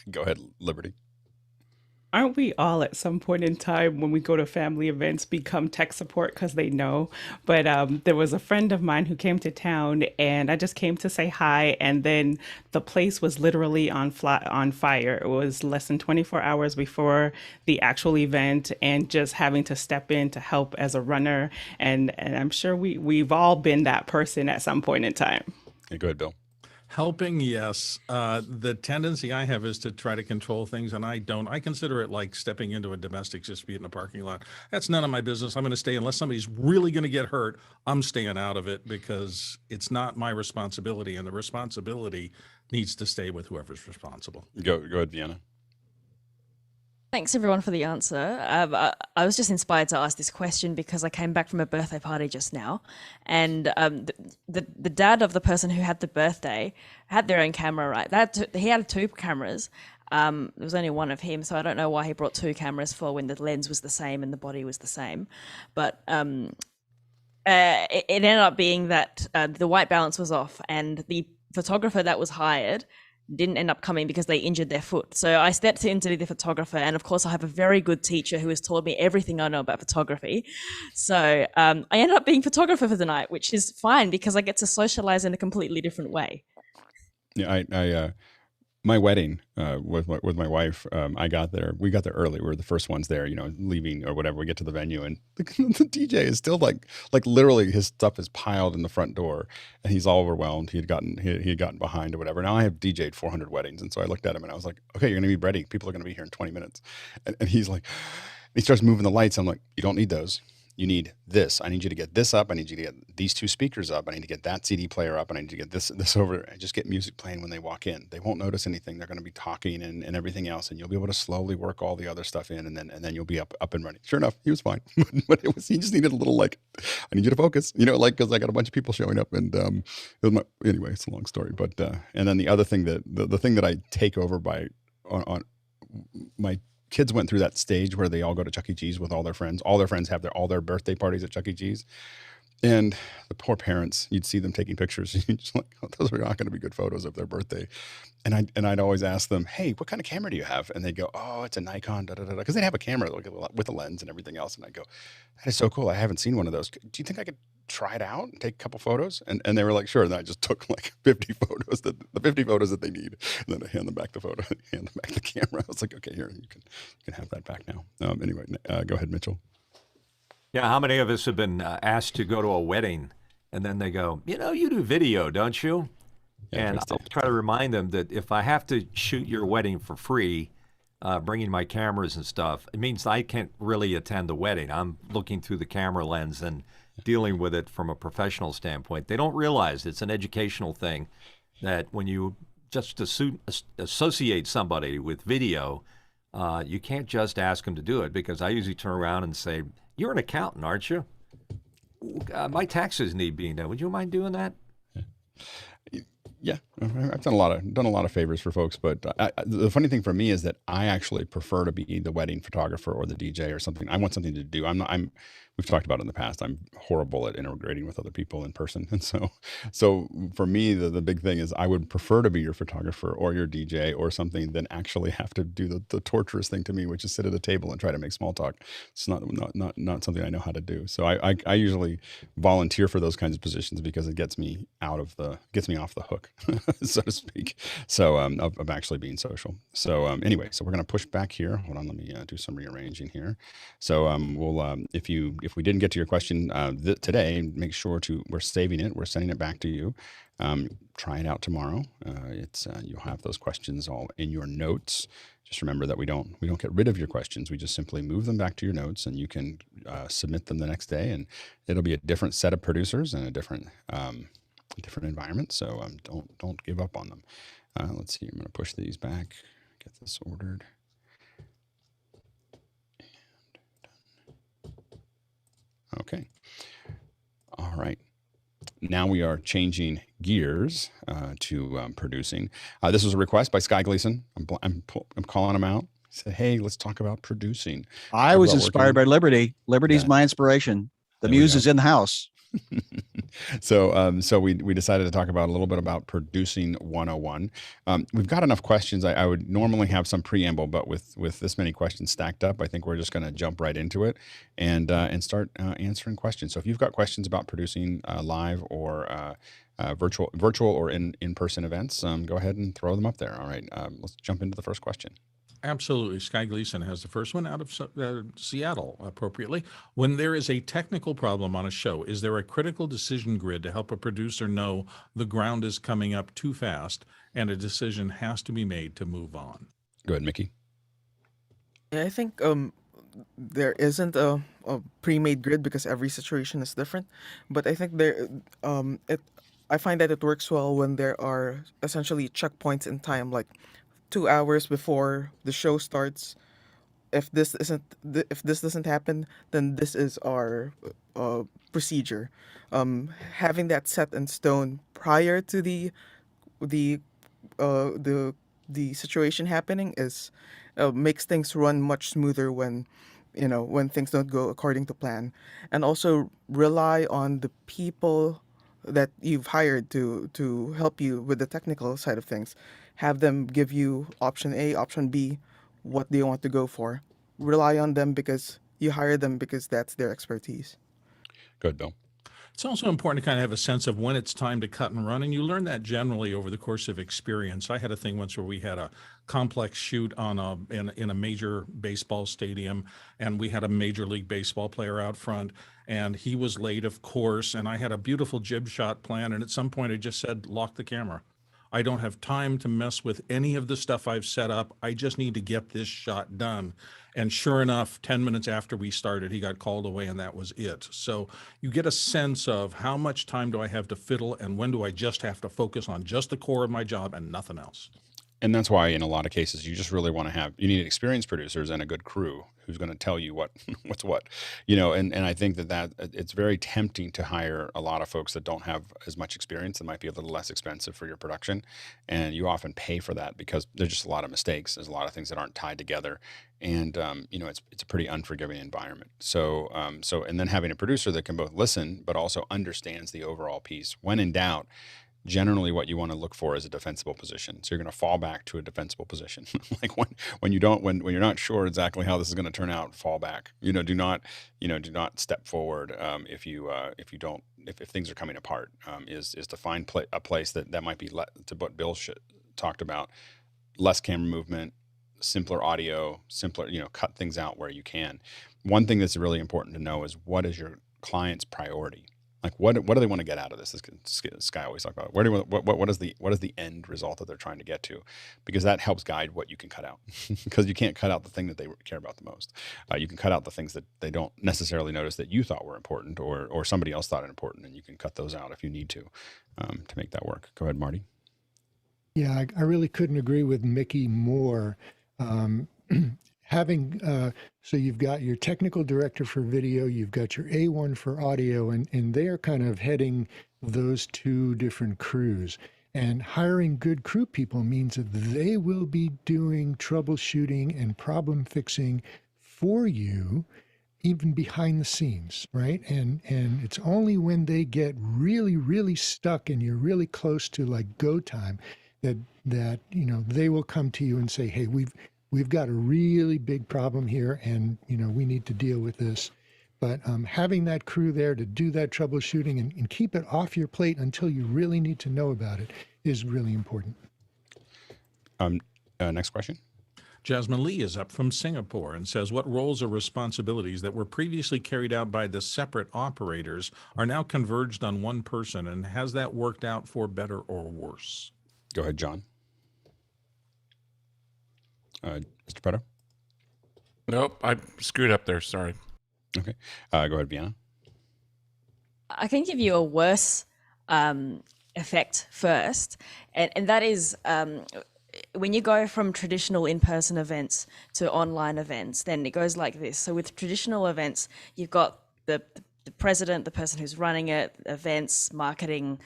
Go ahead, Liberty. Aren't we all at some point in time when we go to family events become tech support because they know? But there was a friend of mine who came to town, and I just came to say hi, and then the place was literally on fire. It was less than 24 hours before the actual event, and just having to step in to help as a runner. And I'm sure we've all been that person at some point in time. Okay, go ahead, Bill. Helping, yes. The tendency I have is to try to control things, and I don't. I consider it like stepping into a domestic dispute in a parking lot. That's none of my business. I'm going to stay unless somebody's really going to get hurt. I'm staying out of it because it's not my responsibility, and the responsibility needs to stay with whoever's responsible. Go ahead, Vienna. Thanks everyone for the answer. I was just inspired to ask this question because I came back from a birthday party just now, and the dad of the person who had the birthday had their own camera, right? He had 2 cameras. There was only one of him, so I don't know why he brought 2 cameras for when the lens was the same and the body was the same. But it ended up being that the white balance was off, and the photographer that was hired didn't end up coming because they injured their foot. So I stepped in to be the photographer, and of course I have a very good teacher who has taught me everything I know about photography. So I ended up being photographer for the night, which is fine because I get to socialize in a completely different way. Yeah, my wedding with my wife, we got there early. We were the first ones there, leaving or whatever. We get to the venue, and the DJ is still like literally his stuff is piled in the front door, and he's all overwhelmed. He had gotten behind or whatever. Now I have DJ'd 400 weddings, and so I looked at him and I was like, okay, you're gonna be ready. People are gonna be here in 20 minutes, and he's like, he starts moving the lights. I'm like, you don't need those. You need this. I need you to get this up. I need you to get these 2 speakers up. I need to get that CD player up. And I need to get this over. And just get music playing when they walk in. They won't notice anything. They're going to be talking and everything else. And you'll be able to slowly work all the other stuff in. And then you'll be up and running. Sure enough, he was fine. But he just needed a little I need you to focus, because I got a bunch of people showing up. And anyway, it's a long story. But and then the other thing the thing that I take over on my kids went through that stage where they all go to Chuck E. Cheese with all their friends. All their friends have all their birthday parties at Chuck E. Cheese. And the poor parents, you'd see them taking pictures. And you're just like, oh, those are not going to be good photos of their birthday. And I'd always ask them, hey, what kind of camera do you have? And they'd go, oh, it's a Nikon, because they'd have a camera with a lens and everything else. And I'd go, that is so cool. I haven't seen one of those. Do you think I could try it out and take a couple photos? And they were like, sure. And I just took 50 photos, the 50 photos that they need. And then I hand them back the camera. I was like, okay, here, you can have that back now. Anyway, go ahead, Mitchell. Yeah, how many of us have been asked to go to a wedding, and then they go, you do video, don't you? Yeah, and I'll try to remind them that if I have to shoot your wedding for free, bringing my cameras and stuff, it means I can't really attend the wedding. I'm looking through the camera lens and dealing with it from a professional standpoint. They don't realize it's an educational thing, that when you just associate somebody with video, you can't just ask them to do it, because I usually turn around and say, you're an accountant, aren't you? My taxes need being done. Would you mind doing that? Yeah, I've done a lot of favors for folks, but the funny thing for me is that I actually prefer to be the wedding photographer or the DJ or something. I want something to do. We've talked about it in the past. I'm horrible at integrating with other people in person, and so for me, the big thing is I would prefer to be your photographer or your DJ or something than actually have to do the torturous thing to me, which is sit at a table and try to make small talk. It's not something I know how to do. So I usually volunteer for those kinds of positions because it gets me off the hook. So to speak. So of actually being social. So anyway, so we're going to push back here. Hold on, let me do some rearranging here. So we'll if we didn't get to your question today, make sure we're saving it. We're sending it back to you. Try it out tomorrow. You'll have those questions all in your notes. Just remember that we don't get rid of your questions. We just simply move them back to your notes, and you can submit them the next day, and it'll be a different set of producers and a different environment. So don't give up on them. Let's see. I'm going to push these back. Get this ordered. Okay. All right. Now we are changing gears to producing. This was a request by Sky Gleason. I'm calling him out. He said, "Hey, let's talk about producing." I was inspired by Liberty. Liberty's my inspiration. The muse is in the house. So we decided to talk about a little bit about Producing 101. We've got enough questions. I would normally have some preamble, but with this many questions stacked up, I think we're just going to jump right into it and start answering questions. So if you've got questions about producing live or virtual or in-person events, go ahead and throw them up there. All right, let's jump into the first question. Absolutely. Sky Gleason has the first one out of Seattle, appropriately. When there is a technical problem on a show, is there a critical decision grid to help a producer know the ground is coming up too fast and a decision has to be made to move on? Go ahead, Mickey. Yeah, I think there isn't a pre-made grid because every situation is different. But I think I find that it works well when there are essentially checkpoints in time, like 2 hours before the show starts, if this doesn't happen, then this is our procedure. Having that set in stone prior to the uh, the the situation happening is makes things run much smoother when when things don't go according to plan, and also rely on the people that you've hired to help you with the technical side of things. Have them give you option A, option B, what they want to go for. Rely on them because you hire them because that's their expertise. Go ahead, Bill. It's also important to kind of have a sense of when it's time to cut and run, and you learn that generally over the course of experience. I had a thing once where we had a complex shoot in a major baseball stadium, and we had a Major League Baseball player out front, and he was late, of course, and I had a beautiful jib shot plan, and at some point I just said, lock the camera. I don't have time to mess with any of the stuff I've set up. I just need to get this shot done. And sure enough, 10 minutes after we started, he got called away, and that was it. So you get a sense of how much time do I have to fiddle, and when do I just have to focus on just the core of my job and nothing else. And that's why in a lot of cases, you just really want to have, you need experienced producers and a good crew who's going to tell you what's what, and I think that it's very tempting to hire a lot of folks that don't have as much experience, that might be a little less expensive for your production. And you often pay for that because there's just a lot of mistakes. There's a lot of things that aren't tied together. And, it's a pretty unforgiving environment. So, and then having a producer that can both listen, but also understands the overall piece. When in doubt, generally what you want to look for is a defensible position. So you're going to fall back to a defensible position. Like when you're not sure exactly how this is going to turn out, fall back. Do not step forward if things are coming apart. Is to find a place that might be to what Bill talked about, less camera movement, simpler audio, cut things out where you can. One thing that's really important to know is what is your client's priority. Like what do they want to get out of this? This guy always talks about what is the end result that they're trying to get to, because that helps guide what you can cut out. Because you can't cut out the thing that they care about the most. You can cut out the things that they don't necessarily notice that you thought were important, or somebody else thought important, and you can cut those out if you need to make that work. Go ahead, Marty. Yeah, I really couldn't agree with Mickey more. So you've got your technical director for video, you've got your A1 for audio, and they're kind of heading those two different crews. And hiring good crew people means that they will be doing troubleshooting and problem fixing for you, even behind the scenes, right? And it's only when they get really, really stuck and you're really close to like go time that they will come to you and say, hey, we've got a really big problem here, and we need to deal with this. But having that crew there to do that troubleshooting and keep it off your plate until you really need to know about it is really important. Next question. Jasmine Lee is up from Singapore and says, what roles or responsibilities that were previously carried out by the separate operators are now converged on one person, and has that worked out for better or worse? Go ahead, John. Mr. Petto? Nope, I screwed up there. Sorry. Okay. Go ahead, Vienna. I can give you a worse effect first, and that is when you go from traditional in-person events to online events, then it goes like this. So with traditional events, you've got the president, the person who's running it, events, marketing,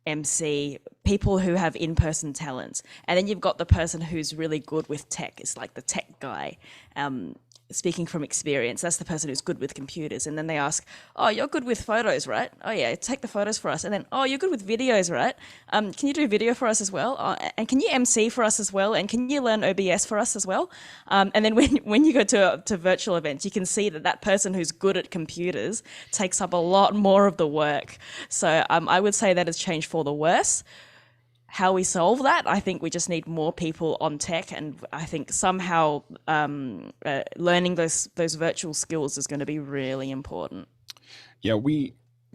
MC, people who have in-person talents. And then you've got the person who's really good with tech. It's like the tech guy. Speaking from experience, that's the person who's good with computers. And then they ask, oh, you're good with photos, right? Oh yeah, take the photos for us. And then, oh, you're good with videos, right? Can you do video for us as well? And can you MC for us as well? And can you learn OBS for us as well? And then when you go to virtual events, you can see that person who's good at computers takes up a lot more of the work. So I would say that has changed for the worse. How we solve that, I think we just need more people on tech, and I think somehow learning those virtual skills is going to be really important. Yeah, we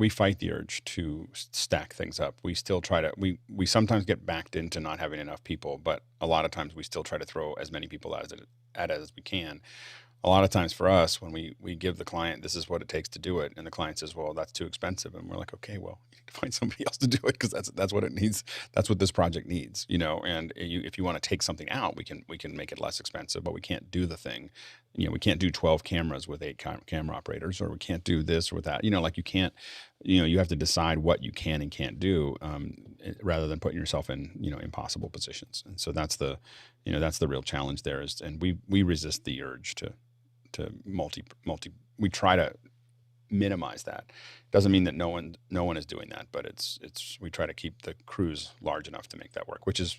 fight the urge to stack things up. We still try to, we sometimes get backed into not having enough people, but a lot of times we still try to throw as many people at it as we can. A lot of times for us, when we give the client, this is what it takes to do it, and the client says, well, that's too expensive. And we're like, okay, well, you need to find somebody else to do it, because that's what it needs. That's what this project needs, and if you want to take something out, we can make it less expensive, but we can't do the thing we can't do 12 cameras with 8 camera operators, or we can't do this or that. Like you can't, you have to decide what you can and can't do, rather than putting yourself in, impossible positions. And so that's the real challenge there is, and we resist the urge to multi, we try to minimize that. Doesn't mean that no one is doing that, but we try to keep the crews large enough to make that work, which is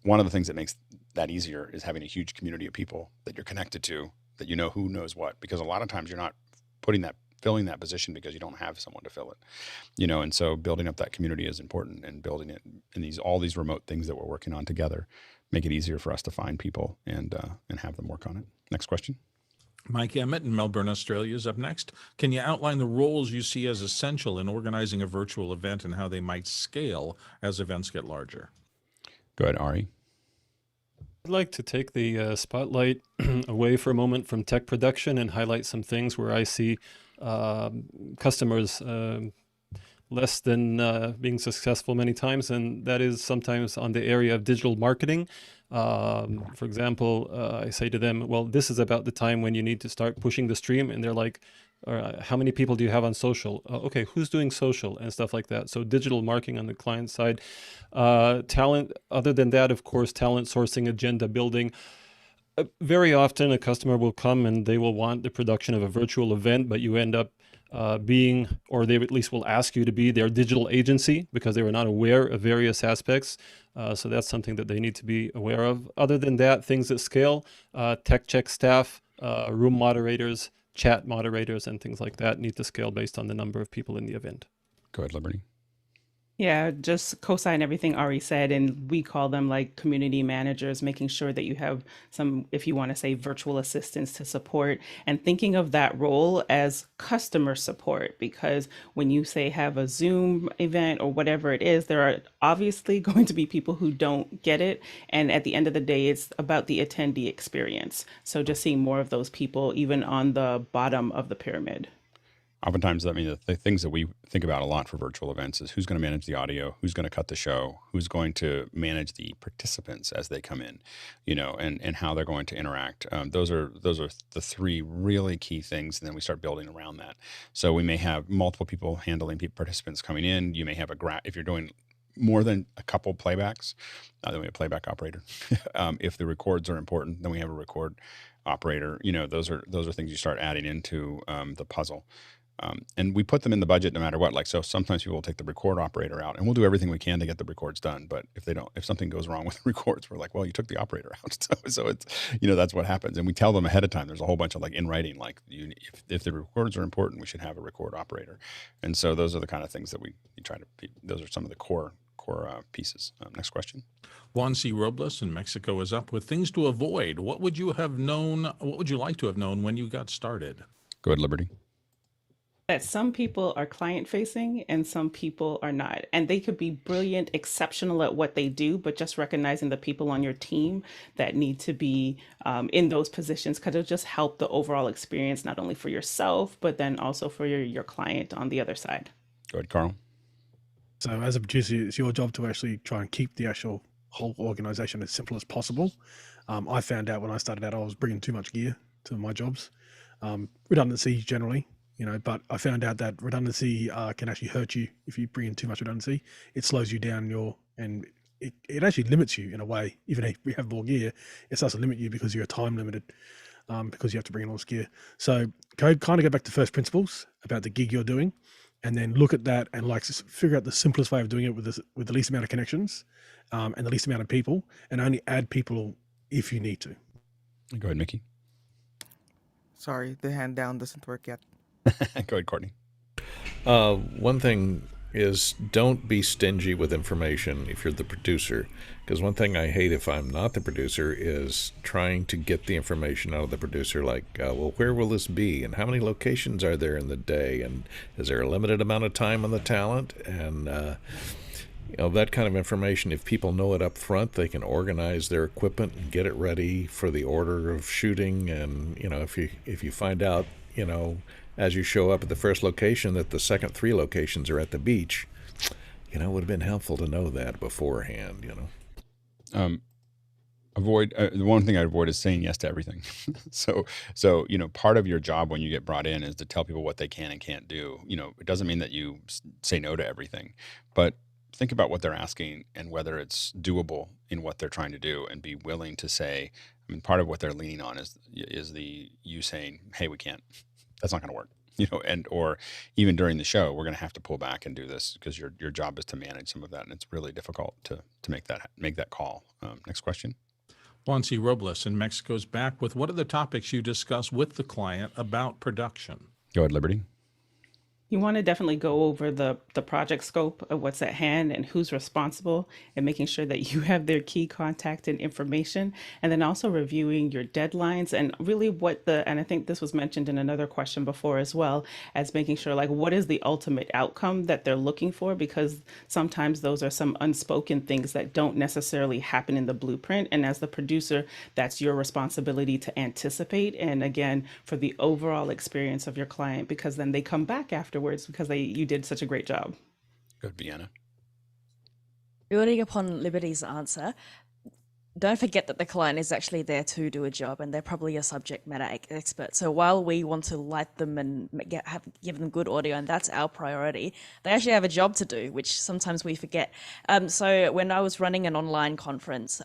one of the things that makes that easier, is having a huge community of people that you're connected to, that who knows what, because a lot of times you're not filling that position because you don't have someone to fill it, and so building up that community is important, and building it in all these remote things that we're working on together make it easier for us to find people and have them work on it. Next question. Mike Emmett in Melbourne, Australia is up next. Can you outline the roles you see as essential in organizing a virtual event and how they might scale as events get larger? Go ahead, Ari. I'd like to take the spotlight away for a moment from tech production and highlight some things where I see customers less than being successful many times, and that is sometimes on the area of digital marketing. For example, I say to them, well, this is about the time when you need to start pushing the stream, and they're like, how many people do you have on social? Okay, who's doing social and stuff like that? So digital marketing on the client side. Talent, other than that, of course, talent sourcing, agenda building. Very often a customer will come and they will want the production of a virtual event, but you end up being, or they at least will ask you to be their digital agency because they were not aware of various aspects. So that's something that they need to be aware of. Other than that, things that scale, tech check staff, room moderators, chat moderators, and things like that need to scale based on the number of people in the event. Go ahead, Liberty. Yeah, just co-sign everything Ari said, and we call them like community managers, making sure that you have some, if you want to say, virtual assistants to support, and thinking of that role as customer support, because when you say have a Zoom event or whatever it is, there are obviously going to be people who don't get it, and at the end of the day, it's about the attendee experience. So just seeing more of those people, even on the bottom of the pyramid. Oftentimes, the things that we think about a lot for virtual events is who's going to manage the audio, who's going to cut the show, who's going to manage the participants as they come in, and how they're going to interact. Those are the 3 really key things, and then we start building around that. So we may have multiple people handling participants coming in. You may have if you're doing more than a couple playbacks, then we have a playback operator. If the records are important, then we have a record operator. Those are things you start adding into the puzzle. And we put them in the budget no matter what. So sometimes people will take the record operator out, and we'll do everything we can to get the records done. But if something goes wrong with the records, we're like, well, you took the operator out. So it's, that's what happens. And we tell them ahead of time. There's a whole bunch of in writing, if the records are important, we should have a record operator. And so those are the kind of things that we try to, those are some of the core pieces. Next question. Juan C. Robles in Mexico is up with things to avoid. What would you like to have known when you got started? Go ahead, Liberty. That some people are client facing and some people are not. And they could be brilliant, exceptional at what they do, but just recognizing the people on your team that need to be in those positions, because it'll just help the overall experience, not only for yourself, but then also for your client on the other side. Go ahead, Carl. So as a producer, it's your job to actually try and keep the actual whole organization as simple as possible. I found out when I started out, I was bringing too much gear to my jobs. Redundancy generally. But I found out that redundancy can actually hurt you if you bring in too much redundancy. It slows you down and it actually limits you in a way. Even if we have more gear, it starts to limit you because you're time limited because you have to bring in all this gear. So kind of go back to first principles about the gig you're doing, and then look at that and figure out the simplest way of doing it with the least amount of connections and the least amount of people, and only add people if you need to. Go ahead, Mickey. Sorry, the hand down doesn't work yet. Go ahead, Courtney. One thing is, don't be stingy with information if you're the producer, because one thing I hate if I'm not the producer is trying to get the information out of the producer, well, where will this be, and how many locations are there in the day, and is there a limited amount of time on the talent, and that kind of information. If people know it up front, they can organize their equipment and get it ready for the order of shooting. And if you find out as you show up at the first location that the second 3 locations are at the beach, it would have been helpful to know that beforehand. avoid the one thing I avoid is saying yes to everything. so part of your job when you get brought in is to tell people what they can and can't do. It doesn't mean that you say no to everything, but think about what they're asking and whether it's doable in what they're trying to do, and be willing to say. I mean, part of what they're leaning on is you saying, hey, we can't, that's not going to work. And or even during the show, we're going to have to pull back and do this because your job is to manage some of that, and it's really difficult to make that call. Next question. Juancy Robles in Mexico's back with, what are the topics you discuss with the client about production? Go ahead, Liberty. You want to definitely go over the project scope of what's at hand and who's responsible, and making sure that you have their key contact and information, and then also reviewing your deadlines and really and I think this was mentioned in another question before as well, as making sure like what is the ultimate outcome that they're looking for, because sometimes those are some unspoken things that don't necessarily happen in the blueprint. And as the producer, that's your responsibility to anticipate, and again, for the overall experience of your client, because then they come back afterwards because you did such a great job. Good, Vienna. Building upon Liberty's answer, don't forget that the client is actually there to do a job, and they're probably a subject matter expert. So while we want to light them and give them good audio, and that's our priority, they actually have a job to do, which sometimes we forget. So when I was running an online conference,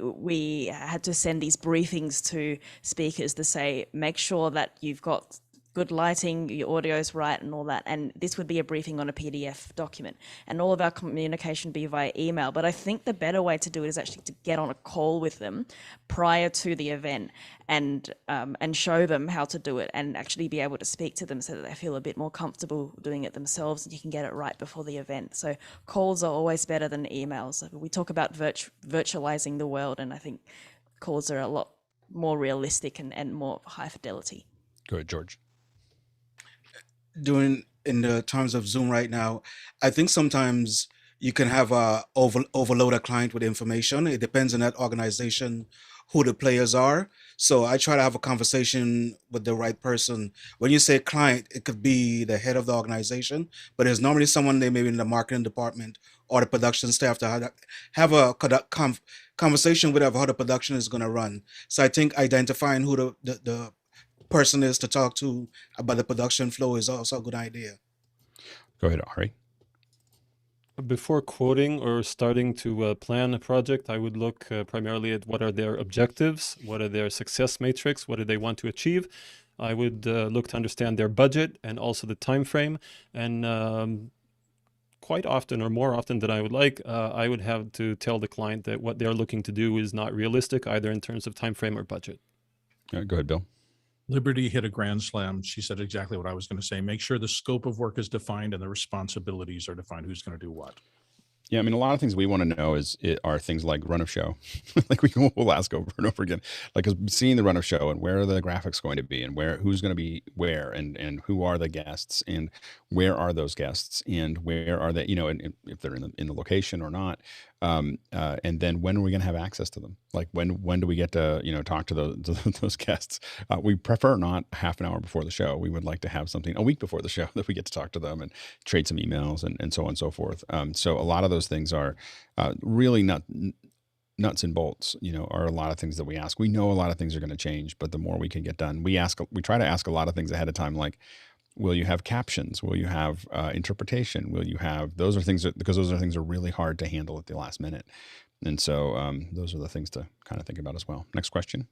we had to send these briefings to speakers to say, make sure that you've got good lighting, your audio's right and all that. And this would be a briefing on a PDF document, and all of our communication be via email. But I think the better way to do it is actually to get on a call with them prior to the event and show them how to do it, and actually be able to speak to them so that they feel a bit more comfortable doing it themselves, and you can get it right before the event. So calls are always better than emails. We talk about virtualizing the world, and I think calls are a lot more realistic and more high fidelity. Go ahead, George. Doing in the terms of Zoom right now, I think sometimes you can have overload a client with information. It depends on that organization who the players are. So I try to have a conversation with the right person. When you say client, it could be the head of the organization, but there's normally someone they maybe in the marketing department or the production staff to have a conversation with how the production is going to run. So I think identifying who the person is to talk to about the production flow is also a good idea. Go ahead, Ari. Before quoting or starting to plan a project, I would look primarily at what are their objectives, what are their success matrix, what do they want to achieve. I would look to understand their budget and also the time frame. And quite often, or more often than I would like, I would have to tell the client that what they're looking to do is not realistic, either in terms of time frame or budget. Go ahead, Bill. Liberty hit a grand slam. She said exactly what I was going to say. Make sure the scope of work is defined and the responsibilities are defined. Who's going to do what? Yeah, I mean, a lot of things we want to know are things like run of show. Like we'll ask over and over again, like seeing the run of show and where are the graphics going to be, and who's going to be where, and who are the guests, and where are those guests, and where are they, and if they're in the location or not, and then when are we going to have access to them? Like when do we get to talk to those guests? We prefer not half an hour before the show. We would like to have something a week before the show that we get to talk to them and trade some emails and so on and so forth. So a lot of those things are really nuts and bolts, are a lot of things that we ask. We know a lot of things are going to change, but the more we can get done, we try to ask a lot of things ahead of time, like, will you have captions? Will you have interpretation? Will you have, those are things because those are things that are really hard to handle at the last minute. And so those are the things to kind of think about as well. Next question.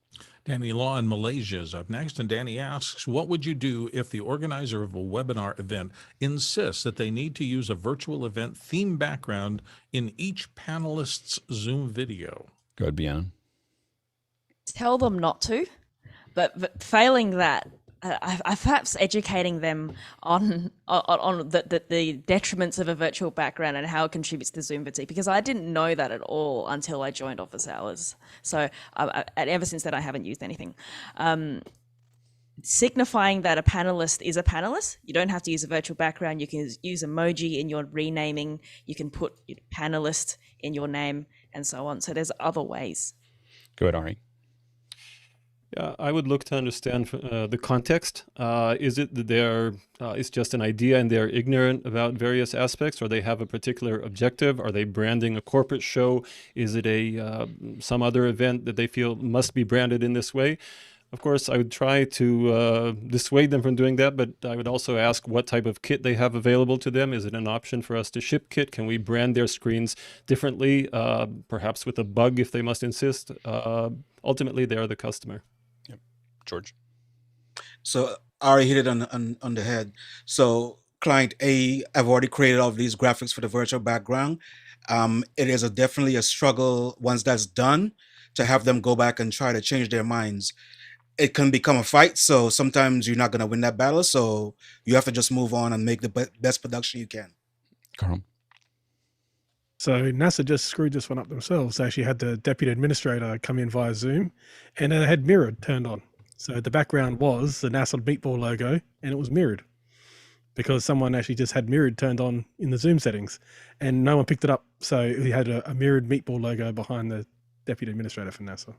Danny Law in Malaysia is up next. And Danny asks, what would you do if the organizer of a webinar event insists that they need to use a virtual event theme background in each panelist's Zoom video? Go ahead, Bianca. Tell them not to, but failing that, I perhaps educating them on the detriments of a virtual background and how it contributes to Zoom fatigue, because I didn't know that at all until I joined office hours. So ever since then, I haven't used anything. Signifying that a panelist is a panelist. You don't have to use a virtual background. You can use emoji in your renaming. You can put panelist in your name and so on. So there's other ways. Go ahead, Ari. Yeah, I would look to understand the context. Is it that it's just an idea and they're ignorant about various aspects, or they have a particular objective? Are they branding a corporate show? Is it some other event that they feel must be branded in this way? Of course, I would try to dissuade them from doing that, but I would also ask what type of kit they have available to them. Is it an option for us to ship kit? Can we brand their screens differently, perhaps with a bug if they must insist? Ultimately, they are the customer. George? So I already hit it on the head. So client A, I've already created all of these graphics for the virtual background. It is definitely a struggle once that's done to have them go back and try to change their minds. It can become a fight. So sometimes you're not going to win that battle. So you have to just move on and make the best production you can. Carl? So NASA just screwed this one up themselves. They actually had the deputy administrator come in via Zoom, and it had mirrored turned on. So the background was the NASA meatball logo, and it was mirrored because someone actually just had mirrored turned on in the Zoom settings, and no one picked it up. So he had a mirrored meatball logo behind the deputy administrator for NASA.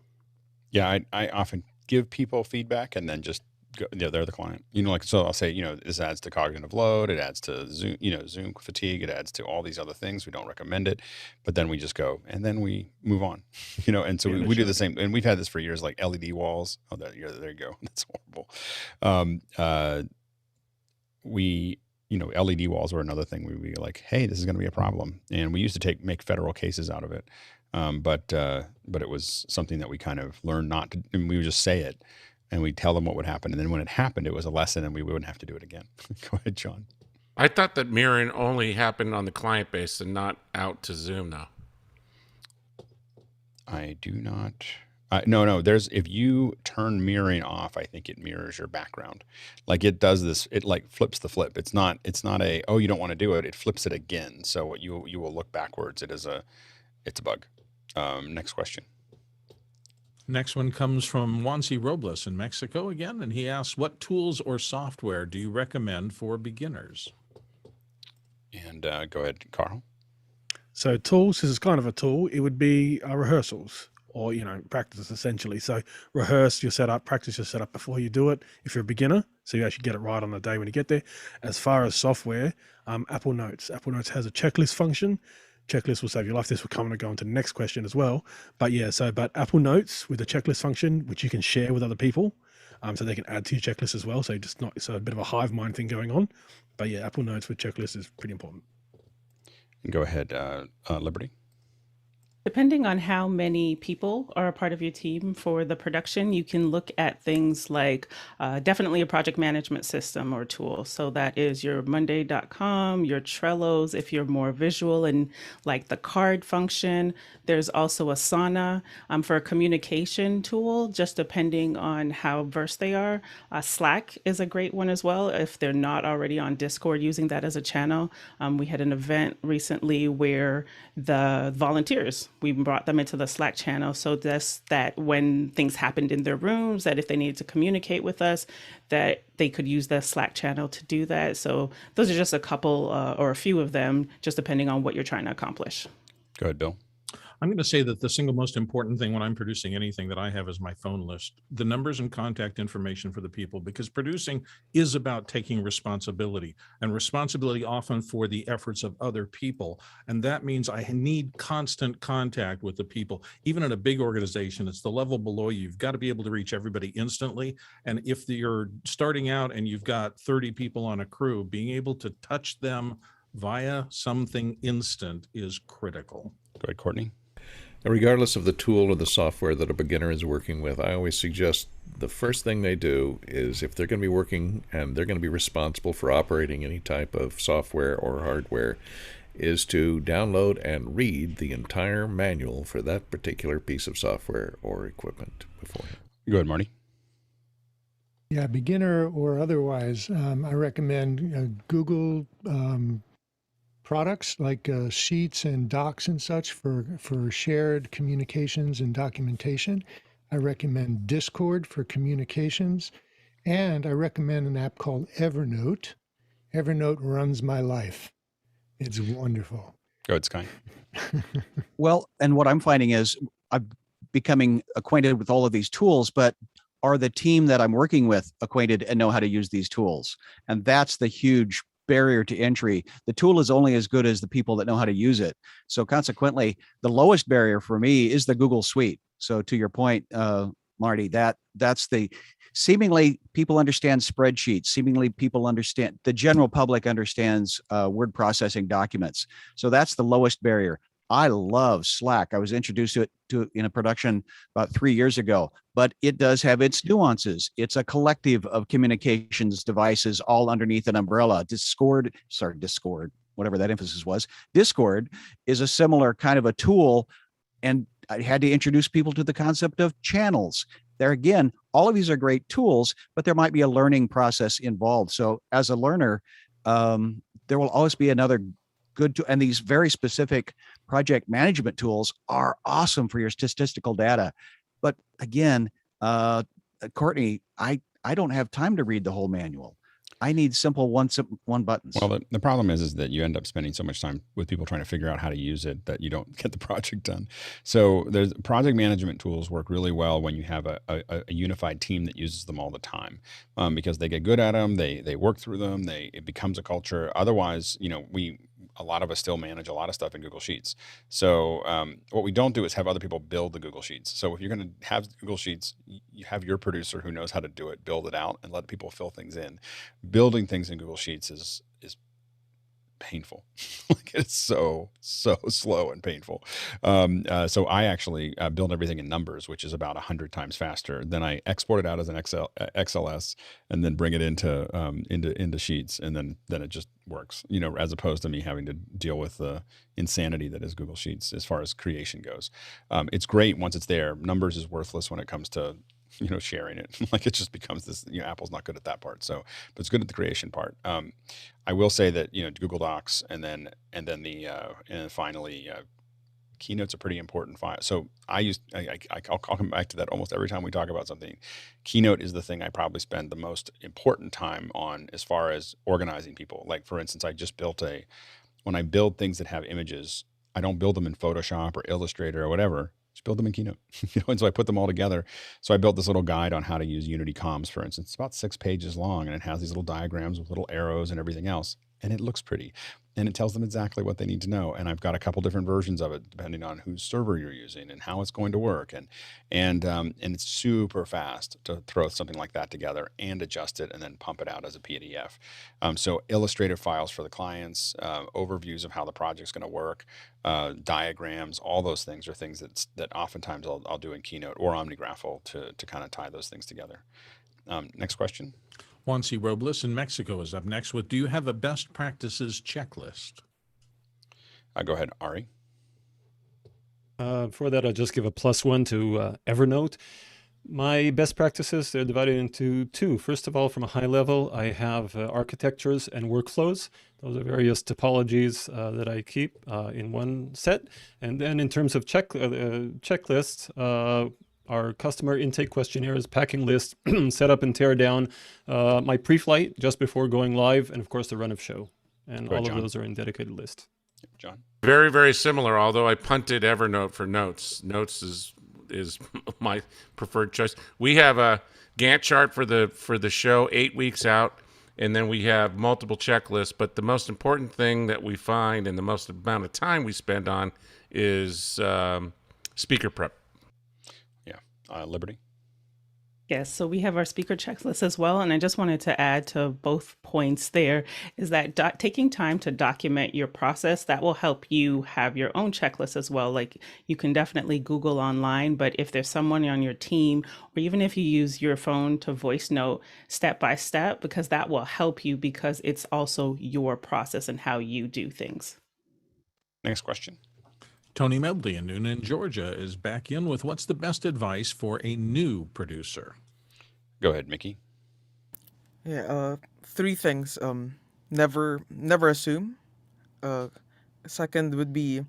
Yeah, I often give people feedback and then just go, they're the client. So I'll say, this adds to cognitive load, it adds to Zoom, Zoom fatigue, it adds to all these other things. We don't recommend it, but then we just go and then we move on, and so we do the same. And we've had this for years, like LED walls. Oh, there you go. That's horrible. LED walls were another thing. We'd be like, hey, this is going to be a problem. And we used to make federal cases out of it. But it was something that we kind of learned not to, and we would just say it and we'd tell them what would happen. And then when it happened, it was a lesson and we wouldn't have to do it again. Go ahead, John. I thought that mirroring only happened on the client base and not out to Zoom now. I do not. No. If you turn mirroring off, I think it mirrors your background. Like it does this, it like flips the flip. It's not you don't want to do it. It flips it again. So you will look backwards. It's a bug. Next question. Next one comes from Juancy Robles in Mexico again, and he asks, what tools or software do you recommend for beginners? And go ahead, Carl. So tools, this is kind of a tool. It would be rehearsals or, practice essentially. So rehearse your setup, practice your setup before you do it if you're a beginner, so you actually get it right on the day when you get there. As far as software, Apple Notes. Apple Notes has a checklist function. Checklist will save your life. This will come and go into the next question as well. But but Apple Notes with a checklist function, which you can share with other people, so they can add to your checklist as well. So it's a bit of a hive mind thing going on. But yeah, Apple Notes with checklist is pretty important. Go ahead, Liberty. Depending on how many people are a part of your team for the production, you can look at things like definitely a project management system or tool. So that is your Monday.com, your Trellos, if you're more visual and like the card function. There's also Asana for a communication tool, just depending on how versed they are. Slack is a great one as well, if they're not already on Discord, using that as a channel. We had an event recently where the volunteers, we brought them into the Slack channel, so that when things happened in their rooms, that if they needed to communicate with us, that they could use the Slack channel to do that. So those are just a couple or a few of them, just depending on what you're trying to accomplish. Go ahead, Bill. I'm going to say that the single most important thing when I'm producing anything that I have is my phone list, the numbers and contact information for the people, because producing is about taking responsibility, and responsibility often for the efforts of other people. And that means I need constant contact with the people. Even in a big organization, it's the level below you. You've got to be able to reach everybody instantly. And if you're starting out and you've got 30 people on a crew, being able to touch them via something instant is critical. Go ahead, Courtney. Regardless of the tool or the software that a beginner is working with, I always suggest the first thing they do is, if they're going to be working and they're going to be responsible for operating any type of software or hardware, is to download and read the entire manual for that particular piece of software or equipment beforehand. Go ahead, Marty. Yeah, beginner or otherwise, I recommend Google products like Sheets and Docs and such for shared communications and documentation. I recommend Discord for communications, and I recommend an app called Evernote. Evernote runs my life. It's wonderful. Go ahead, Sky. Well, and what I'm finding is I'm becoming acquainted with all of these tools, but are the team that I'm working with acquainted and know how to use these tools? And that's the huge barrier to entry. The tool is only as good as the people that know how to use it. So consequently, the lowest barrier for me is the Google Suite. So to your point, Marty, that's the seemingly people understand spreadsheets. Seemingly people understand, the general public understands word processing documents. So that's the lowest barrier. I love Slack. I was introduced to it in a production about 3 years ago, but it does have its nuances. It's a collective of communications devices all underneath an umbrella. Discord, whatever that emphasis was. Discord is a similar kind of a tool, and I had to introduce people to the concept of channels. There again, all of these are great tools, but there might be a learning process involved. So as a learner, there will always be another good tool, and these very specific project management tools are awesome for your statistical data. But again, Courtney, I don't have time to read the whole manual. I need simple one buttons. Well, the problem is that you end up spending so much time with people trying to figure out how to use it that you don't get the project done. So there's project management tools work really well when you have a unified team that uses them all the time, because they get good at them, they work through them, it becomes a culture. Otherwise, a lot of us still manage a lot of stuff in Google Sheets. So what we don't do is have other people build the Google Sheets. So if you're going to have Google Sheets, you have your producer who knows how to do it, build it out, and let people fill things in. Building things in Google Sheets is painful. Like, it's so slow and painful. So I actually build everything in Numbers, which is about 100 times faster. Then I export it out as an XLS and then bring it into Sheets, and then it just works, as opposed to me having to deal with the insanity that is Google Sheets as far as creation goes. It's great once it's there. Numbers is worthless when it comes to sharing it. Like, it just becomes this, Apple's not good at that part. So, but it's good at the creation part. I will say that, Google Docs and then finally, Keynote's a pretty important file. So I'll come back to that almost every time we talk about something. Keynote is the thing I probably spend the most important time on as far as organizing people. Like, for instance, I just built when I build things that have images, I don't build them in Photoshop or Illustrator or whatever. Just build them in Keynote, and so I put them all together. So I built this little guide on how to use Unity Comms, for instance. It's about 6 pages long, and it has these little diagrams with little arrows and everything else, and it looks pretty, and it tells them exactly what they need to know. And I've got a couple different versions of it depending on whose server you're using and how it's going to work, and it's super fast to throw something like that together and adjust it and then pump it out as a PDF. So illustrative files for the clients, overviews of how the project's going to work, diagrams, all those things are things that oftentimes I'll do in Keynote or OmniGraffle to kind of tie those things together. Next question. Juan C. Robles in Mexico is up next with, do you have a best practices checklist? Go ahead, Ari. For that, I'll just give a +1 to Evernote. My best practices, they're divided into 2. First of all, from a high level, I have architectures and workflows. Those are various topologies that I keep in one set. And then in terms of checklists, our customer intake questionnaires, packing list, setup and tear down, my pre-flight just before going live, and of course the run of show. And all of those are in dedicated list. John. Very, very similar, although I punted Evernote for Notes. Notes is my preferred choice. We have a Gantt chart for the show 8 weeks out, and then we have multiple checklists. But the most important thing that we find and the most amount of time we spend on is speaker prep. Liberty. Yes, so we have our speaker checklist as well. And I just wanted to add to both points there is that taking time to document your process, that will help you have your own checklist as well. Like, you can definitely Google online, but if there's someone on your team, or even if you use your phone to voice note step by step, because that will help you, because it's also your process and how you do things. Next question. Tony Medley in Noonan, Georgia is back in with, what's the best advice for a new producer? Go ahead, Mickey. Yeah, 3 things. Never assume. Second would be,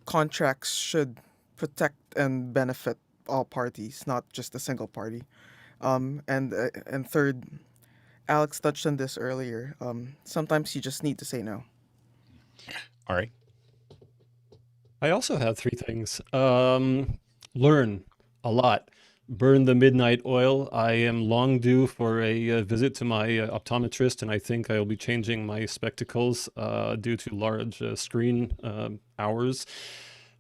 contracts should protect and benefit all parties, not just a single party. And third, Alex touched on this earlier. Sometimes you just need to say no. All right. I also have 3 things. Learn a lot. burn the midnight oil. I am long due for a visit to my optometrist, and I think I will be changing my spectacles due to large screen hours.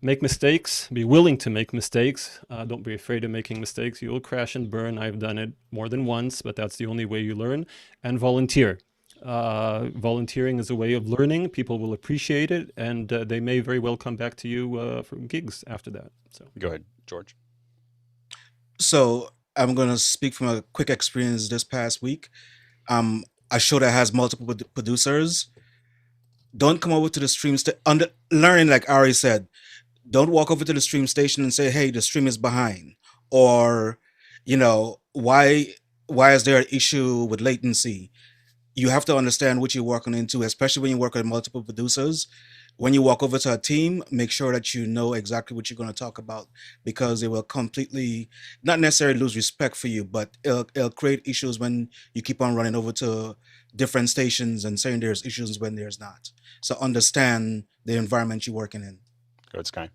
Make mistakes, be willing to make mistakes. Don't be afraid of making mistakes. You will crash and burn. I've done it more than once, but that's the only way you learn. And volunteer. Volunteering is a way of learning. People will appreciate it, and they may very well come back to you for gigs after that. So go ahead, George. So I'm going to speak from a quick experience this past week. A show that has multiple producers. Don't come over to the stream learn, like Ari said. Don't walk over to the stream station and say, hey, the stream is behind. Or, why is there an issue with latency? You have to understand what you're working into, especially when you work with multiple producers. When you walk over to a team, make sure that you know exactly what you're going to talk about, because it will completely, not necessarily lose respect for you, but it'll create issues when you keep on running over to different stations and saying there's issues when there's not. So understand the environment you're working in. Good, Sky.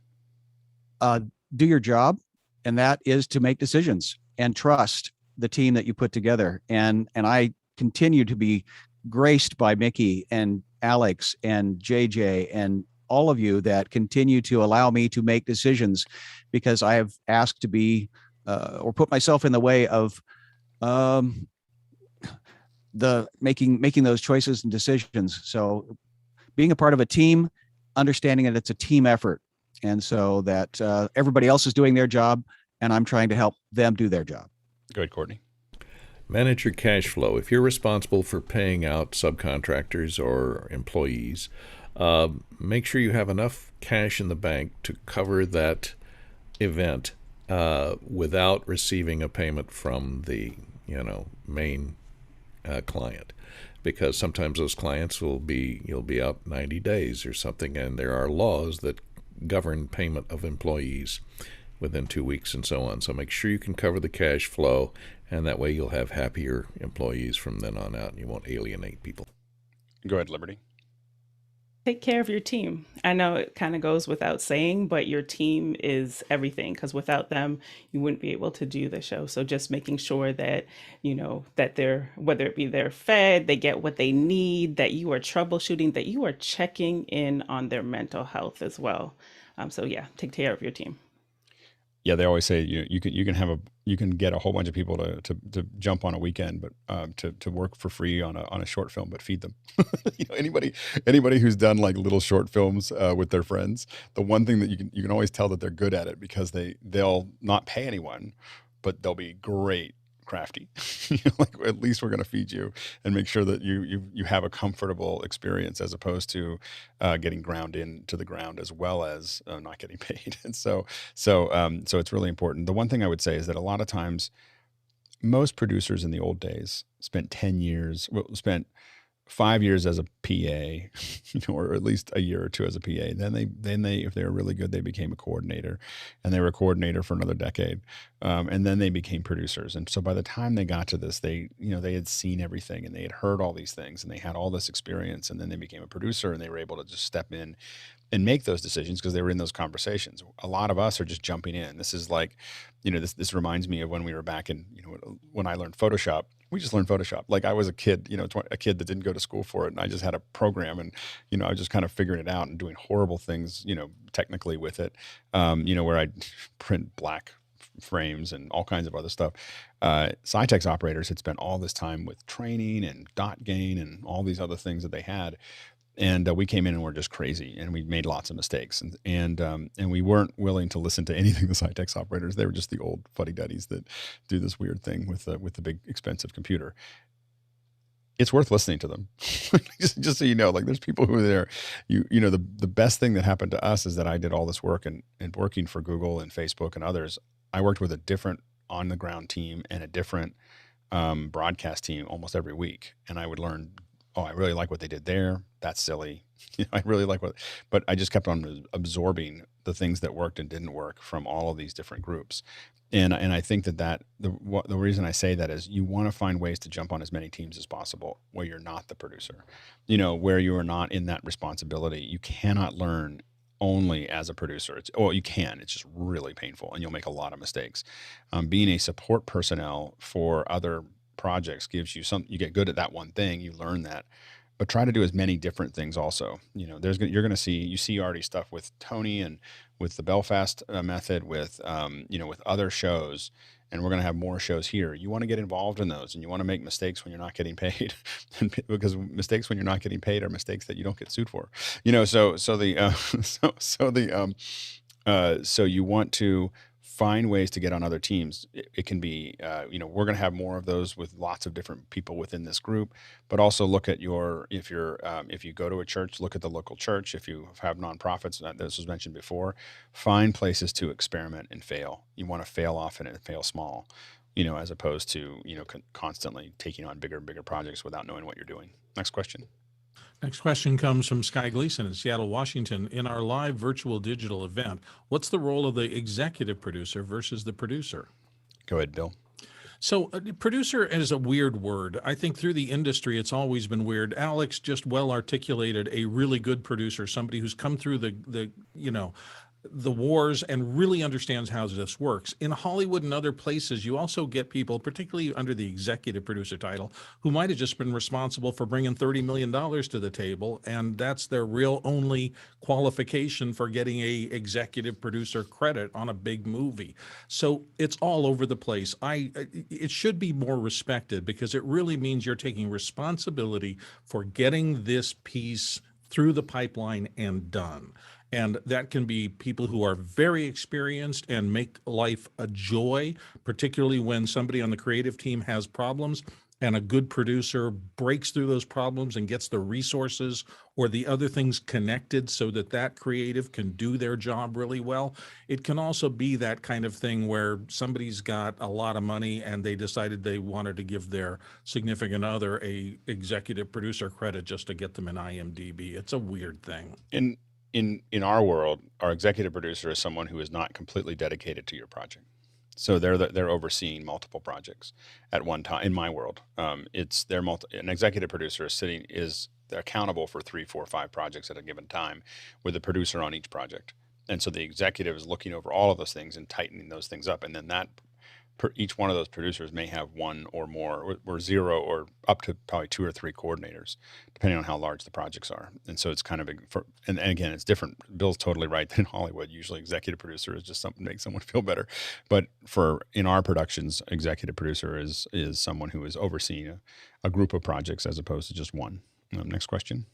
Do your job, and that is to make decisions and trust the team that you put together. And I continue to be graced by Mickey and Alex and JJ and all of you that continue to allow me to make decisions, because I have asked to be or put myself in the way of the making those choices and decisions. So being a part of a team, understanding that it's a team effort, and so that everybody else is doing their job and I'm trying to help them do their job. Go ahead, Courtney. Manage your cash flow. If you're responsible for paying out subcontractors or employees, make sure you have enough cash in the bank to cover that event without receiving a payment from the main client, because sometimes those clients you'll be out 90 days or something, and there are laws that govern payment of employees within 2 weeks and so on. So make sure you can cover the cash flow, and that way you'll have happier employees from then on out, and you won't alienate people. Go ahead, Liberty. Take care of your team. I know it kind of goes without saying, but your team is everything, because without them, you wouldn't be able to do the show. So just making sure that, that they're, whether it be they're fed, they get what they need, that you are troubleshooting, that you are checking in on their mental health as well. So yeah, take care of your team. Yeah, they always say you can get a whole bunch of people to jump on a weekend, but to work for free on a short film, but feed them. Anybody who's done like little short films with their friends, the one thing that you can always tell that they're good at it, because they'll not pay anyone, but they'll be great crafty. Like, at least we're going to feed you and make sure that you have a comfortable experience, as opposed to getting ground into the ground, as well as not getting paid. And so it's really important. The one thing I would say is that a lot of times, most producers in the old days spent 5 years as a PA, or at least a year or two as a PA. Then they, if they were really good, they became a coordinator, and they were a coordinator for another decade. And then they became producers. And so by the time they got to this, they had seen everything, and they had heard all these things, and they had all this experience, and then they became a producer, and they were able to just step in and make those decisions because they were in those conversations. A lot of us are just jumping in. This is like, this reminds me of when we were back in, when I learned Photoshop. We just learned Photoshop. Like, I was a kid, a kid that didn't go to school for it, and I just had a program, and I was just kind of figuring it out and doing horrible things, technically with it, where I'd print black frames and all kinds of other stuff. Cytex operators had spent all this time with training and dot gain and all these other things that they had. And we came in and we're just crazy, and we made lots of mistakes, and we weren't willing to listen to anything the Cytex operators. They were just the old fuddy-duddies that do this weird thing with the big expensive computer. It's worth listening to them. just so you know, like, there's people who are there. The best thing that happened to us is that I did all this work and working for Google and Facebook and others. I worked with a different on the ground team and a different broadcast team almost every week, and I would learn. Oh, I really like what they did there. That's silly. I really like but I just kept on absorbing the things that worked and didn't work from all of these different groups. And I think that the reason I say that is you want to find ways to jump on as many teams as possible where you're not the producer, where you are not in that responsibility. You cannot learn only as a producer. You can. It's just really painful, and you'll make a lot of mistakes. Being a support personnel for other projects gives you you get good at that one thing. You learn that, but try to do as many different things also. You know, you're going to see already stuff with Tony and with the Belfast method, with with other shows, and we're going to have more shows here. You want to get involved in those, and you want to make mistakes when you're not getting paid, because mistakes when you're not getting paid are mistakes that you don't get sued for. You know, so you want to find ways to get on other teams. It can be, we're going to have more of those with lots of different people within this group, but also look at if you go to a church, look at the local church. If you have nonprofits, this was mentioned before, find places to experiment and fail. You want to fail often and fail small, as opposed to, constantly taking on bigger and bigger projects without knowing what you're doing. Next question. Next question comes from Sky Gleason in Seattle, Washington. In our live virtual digital event, what's the role of the executive producer versus the producer? Go ahead, Bill. So producer is a weird word. I think through the industry, it's always been weird. Alex just well articulated a really good producer, somebody who's come through the wars and really understands how this works. In Hollywood and other places, you also get people, particularly under the executive producer title, who might have just been responsible for bringing $30 million to the table, and that's their real only qualification for getting a executive producer credit on a big movie. So it's all over the place. It should be more respected, because it really means you're taking responsibility for getting this piece through the pipeline and done. And that can be people who are very experienced and make life a joy, particularly when somebody on the creative team has problems and a good producer breaks through those problems and gets the resources or the other things connected so that creative can do their job really well. It can also be that kind of thing where somebody's got a lot of money and they decided they wanted to give their significant other a executive producer credit just to get them an IMDb. It's a weird thing. In our world, our executive producer is someone who is not completely dedicated to your project. So they're overseeing multiple projects at one time. In my world, an executive producer is accountable for 3, 4, 5 projects at a given time, with a producer on each project. And so the executive is looking over all of those things and tightening those things up. And then each one of those producers may have one or more, or 0, or up to probably 2 or 3 coordinators, depending on how large the projects are. And so it's kind of and again, it's different. Bill's totally right that in Hollywood, usually executive producer is just something to make someone feel better. But in our productions, executive producer is someone who is overseeing a group of projects as opposed to just one. Next question.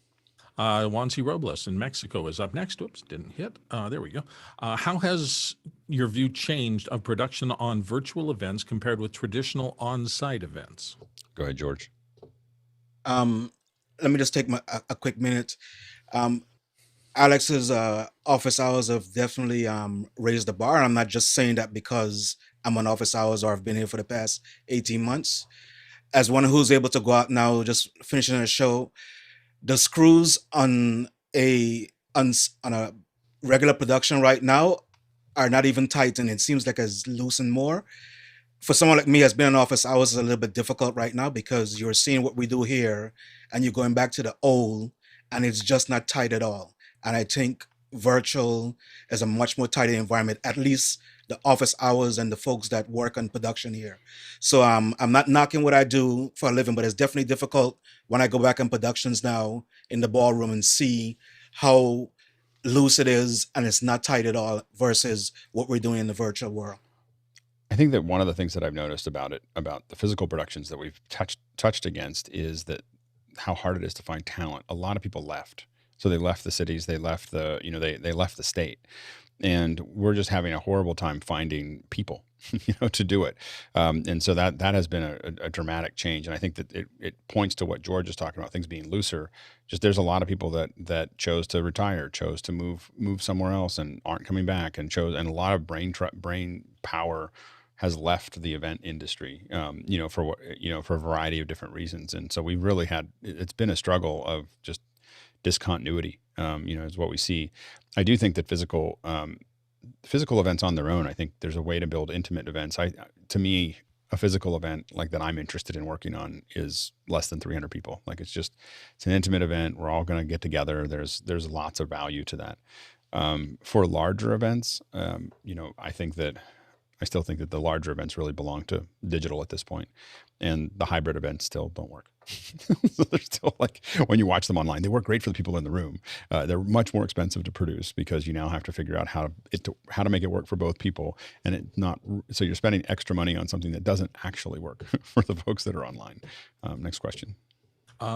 Juancy Robles in Mexico is up next. Oops, didn't hit. There we go. How has your view changed of production on virtual events compared with traditional on-site events? Go ahead, George. Let me just take a quick minute. Alex's office hours have definitely raised the bar. I'm not just saying that because I'm on office hours or I've been here for the past 18 months. As one who's able to go out now, just finishing a show, the screws on a regular production right now are not even tightened. It seems like it's loosened more. For someone like me who's been in office hours, it's a little bit difficult right now because you're seeing what we do here and you're going back to the old and it's just not tight at all. And I think virtual is a much more tighter environment, at least the office hours and the folks that work on production here. So I'm not knocking what I do for a living, but it's definitely difficult when I go back in productions now in the ballroom and see how loose it is and it's not tight at all versus what we're doing in the virtual world. I think that one of the things that I've noticed about the physical productions that we've touched against is that how hard it is to find talent. A lot of people left. So they left the cities, they left they left the state. And we're just having a horrible time finding people, to do it. And so that has been a dramatic change. And I think that it points to what George is talking about, things being looser. Just there's a lot of people that chose to retire, chose to move somewhere else and aren't coming back, and a lot of brain power has left the event industry, for a variety of different reasons. And so we've really it's been a struggle of just discontinuity, is what we see. I do think that physical events on their own, I think there's a way to build intimate events. To me, a physical event like that I'm interested in working on is less than 300 people. Like it's an intimate event. We're all going to get together. There's lots of value to that. For larger events, I still think that the larger events really belong to digital at this point, and the hybrid events still don't work. So they're still like, when you watch them online, they work great for the people in the room. They're much more expensive to produce because you now have to figure out how to make it work for both people, and so you're spending extra money on something that doesn't actually work for the folks that are online. Next question.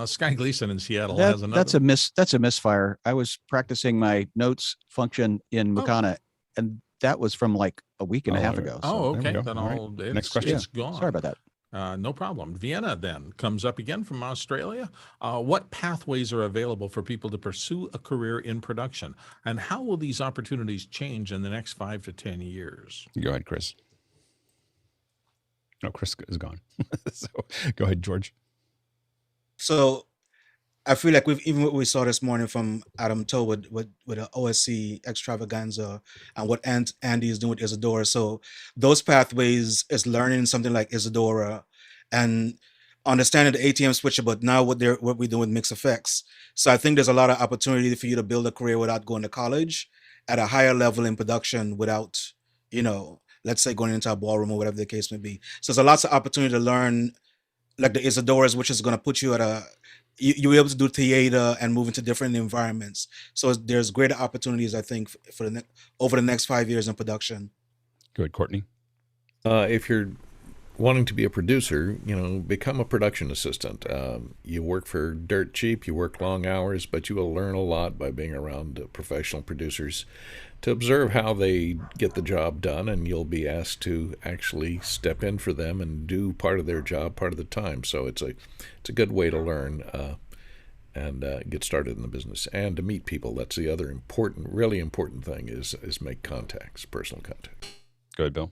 Sky Gleason in Seattle has another. That's a misfire. I was practicing my notes function in Makana, and that was from like a week and a half ago. Oh, okay. Then Next question. It's gone. Sorry about that. No problem. Vienna then comes up again from Australia. What pathways are available for people to pursue a career in production, and how will these opportunities change in the next 5 to 10 years? Go ahead, Chris. No, Chris is gone. So go ahead, George. So I feel like even what we saw this morning from Adam Toe with the OSC Extravaganza and what Andy is doing with Isadora. So those pathways is learning something like Isadora and understanding the ATEM switcher, but now what we're doing with Mix Effects. So I think there's a lot of opportunity for you to build a career without going to college at a higher level in production without, let's say going into a ballroom or whatever the case may be. So there's lots of opportunity to learn like the Isadoras, which is going to put you at you'll be able to do theater and move into different environments. So there's greater opportunities, I think, for over the next 5 years in production. Good, Courtney. If you're wanting to be a producer, become a production assistant. You work for dirt cheap, you work long hours, but you will learn a lot by being around professional producers to observe how they get the job done, and you'll be asked to actually step in for them and do part of their job part of the time. So it's a good way to learn and get started in the business and to meet people. That's the other really important thing is make contacts, personal contacts. Go ahead, Bill.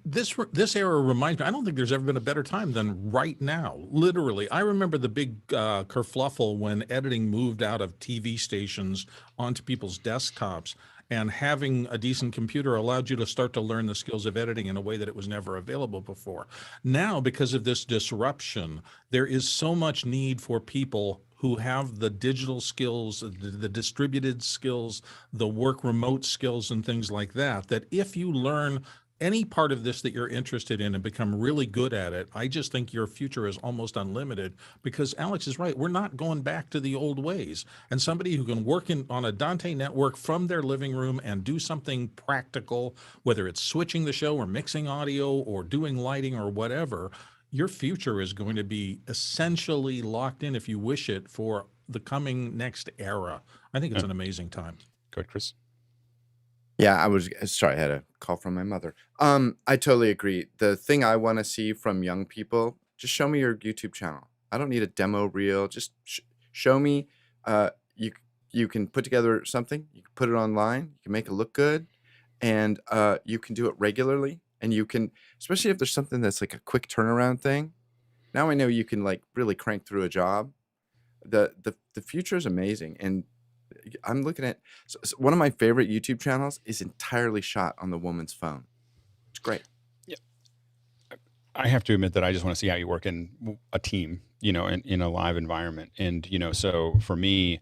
This era reminds me, I don't think there's ever been a better time than right now. Literally, I remember the big kerfluffle when editing moved out of TV stations onto people's desktops, and having a decent computer allowed you to start to learn the skills of editing in a way that it was never available before. Now, because of this disruption, there is so much need for people who have the digital skills, the distributed skills, the work remote skills and things like that, that if you learn any part of this that you're interested in and become really good at it, I just think your future is almost unlimited, because Alex is right. We're not going back to the old ways. And somebody who can work on a Dante network from their living room and do something practical, whether it's switching the show or mixing audio or doing lighting or whatever, your future is going to be essentially locked in, if you wish it, for the coming next era. I think it's an amazing time. Go ahead, Chris. Yeah, sorry, I had a call from my mother. I totally agree. The thing I want to see from young people, just show me your YouTube channel. I don't need a demo reel. Just show me. You can put together something. You can put it online. You can make it look good, and you can do it regularly. And you can, especially if there's something that's like a quick turnaround thing. Now I know you can like really crank through a job. The future is amazing, and I'm looking at so one of my favorite YouTube channels is entirely shot on the woman's phone. It's great. Yeah, I have to admit that I just want to see how you work in a team, in a live environment. And so for me,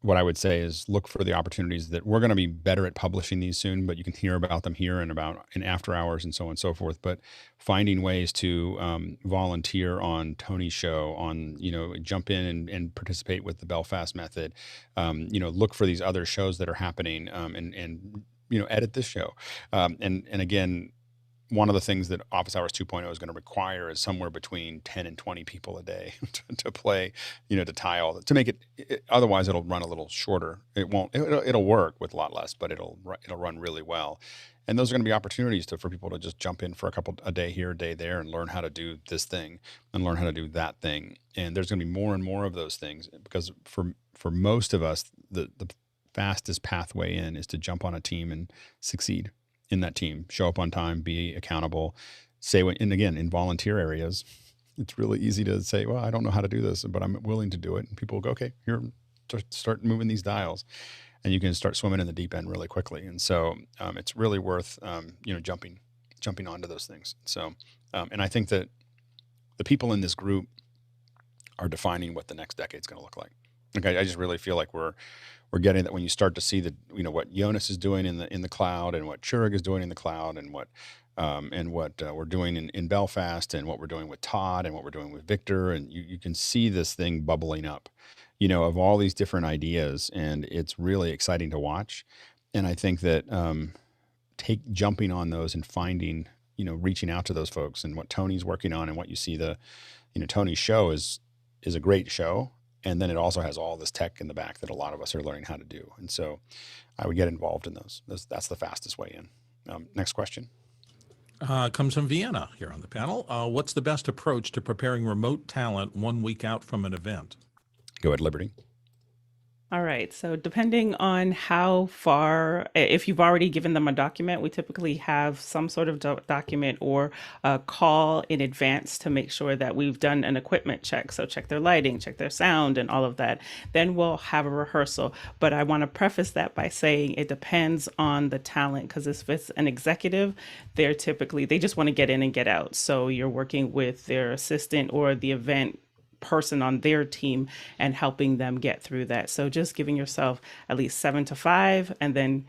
what I would say is look for the opportunities that we're going to be better at publishing these soon, but you can hear about them here and about in after hours and so on and so forth. But finding ways to volunteer on Tony's show, jump in and participate with the Belfast method, look for these other shows that are happening and edit this show. And again, one of the things that Office Hours 2.0 is going to require is somewhere between 10 and 20 people a day to play, to tie all that, to make it, otherwise it'll run a little shorter. It'll work with a lot less, but it'll run really well. And those are going to be opportunities for people to just jump in for a day here, a day there, and learn how to do this thing and learn how to do that thing. And there's going to be more and more of those things, because for most of us, the fastest pathway in is to jump on a team and succeed in that team, show up on time, be accountable, and again, in volunteer areas, it's really easy to say, well, I don't know how to do this, but I'm willing to do it. And people will go, okay, here, start moving these dials, and you can start swimming in the deep end really quickly. And so it's really worth, jumping onto those things. So, and I think that the people in this group are defining what the next decade's going to look like. I just really feel like we're we're getting that when you start to see the, what Jonas is doing in the cloud, and what Churig is doing in the cloud, and what we're doing in Belfast, and what we're doing with Todd, and what we're doing with Victor, and you can see this thing bubbling up, of all these different ideas, and it's really exciting to watch. And I think that jumping on those and finding, reaching out to those folks, and what Tony's working on, and what you see Tony's show is a great show. And then it also has all this tech in the back that a lot of us are learning how to do. And so I would get involved in those. That's the fastest way in. Next question. Comes from Vienna here on the panel. What's the best approach to preparing remote talent 1 week out from an event? Go ahead, Liberty. All right. So depending on how far, if you've already given them a document, we typically have some sort of document or a call in advance to make sure that we've done an equipment check. So check their lighting, check their sound, and all of that. Then we'll have a rehearsal. But I want to preface that by saying it depends on the talent, because if it's an executive, they just want to get in and get out. So you're working with their assistant or the event person on their team and helping them get through that. So just giving yourself at least 7 to 5, and then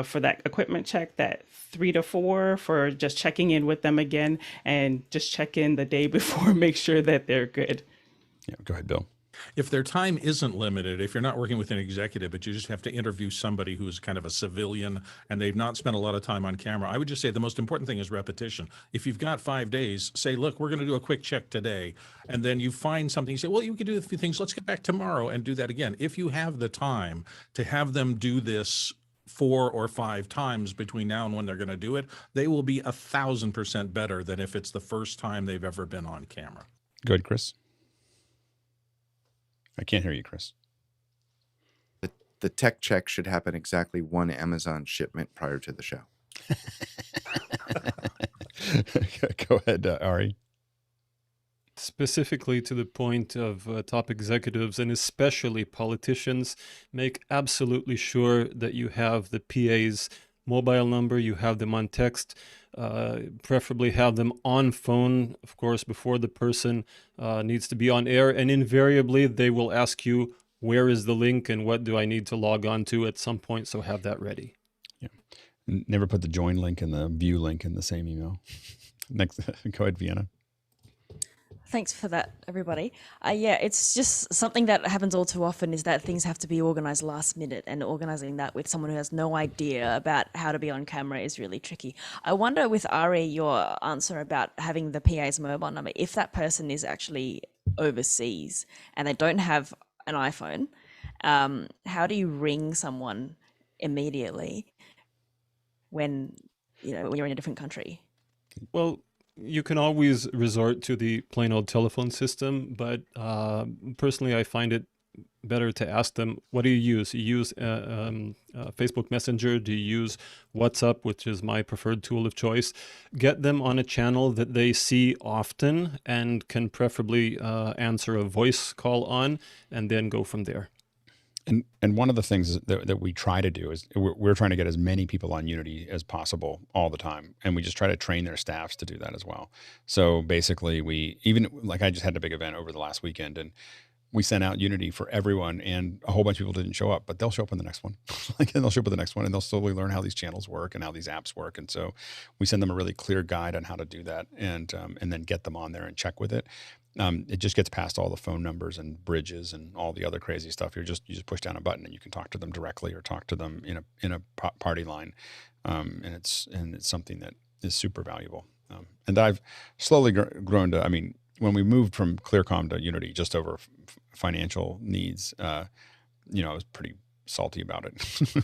for that equipment check, that 3 to 4 for just checking in with them again, and just check in the day before, make sure that they're good. Yeah, go ahead, Bill. If their time isn't limited, if you're not working with an executive, but you just have to interview somebody who's kind of a civilian and they've not spent a lot of time on camera, I would just say the most important thing is repetition. If you've got 5 days, say, look, we're going to do a quick check today. And then you find something, you say, well, you can do a few things. Let's get back tomorrow and do that again. If you have the time to have them do this 4 or 5 times between now and when they're going to do it, they will be 1,000% better than if it's the first time they've ever been on camera. Good, Chris. I can't hear you, Chris. The tech check should happen exactly 1 Amazon shipment prior to the show. Go ahead, Ari. Specifically to the point of top executives, and especially politicians, make absolutely sure that you have the PA's mobile number, you have them on text, preferably have them on phone, of course, before the person needs to be on air. And invariably, they will ask you, where is the link and what do I need to log on to at some point? So have that ready. Yeah. Never put the join link and the view link in the same email. Next, go ahead, Vienna. Thanks for that, everybody. Yeah, it's just something that happens all too often, is that things have to be organized last minute, and organizing that with someone who has no idea about how to be on camera is really tricky. I wonder with Ari, your answer about having the PA's mobile number, if that person is actually overseas and they don't have an iPhone, how do you ring someone immediately when you're in a different country? Well, you can always resort to the plain old telephone system, but personally, I find it better to ask them, what do you use? You use Facebook Messenger? Do you use WhatsApp, which is my preferred tool of choice? Get them on a channel that they see often and can preferably answer a voice call on, and then go from there. And one of the things that we try to do is we're trying to get as many people on Unity as possible all the time. And we just try to train their staffs to do that as well. So basically I just had a big event over the last weekend, and we sent out Unity for everyone, and a whole bunch of people didn't show up, but they'll show up in the next one. And they'll show up in the next one, and they'll slowly learn how these channels work and how these apps work. And so we send them a really clear guide on how to do that, and then get them on there and check with it. It just gets past all the phone numbers and bridges and all the other crazy stuff. You just push down a button and you can talk to them directly, or talk to them in a party line, and it's something that is super valuable. And I've slowly grown to. I mean, when we moved from ClearCom to Unity, just over financial needs, I was pretty salty about it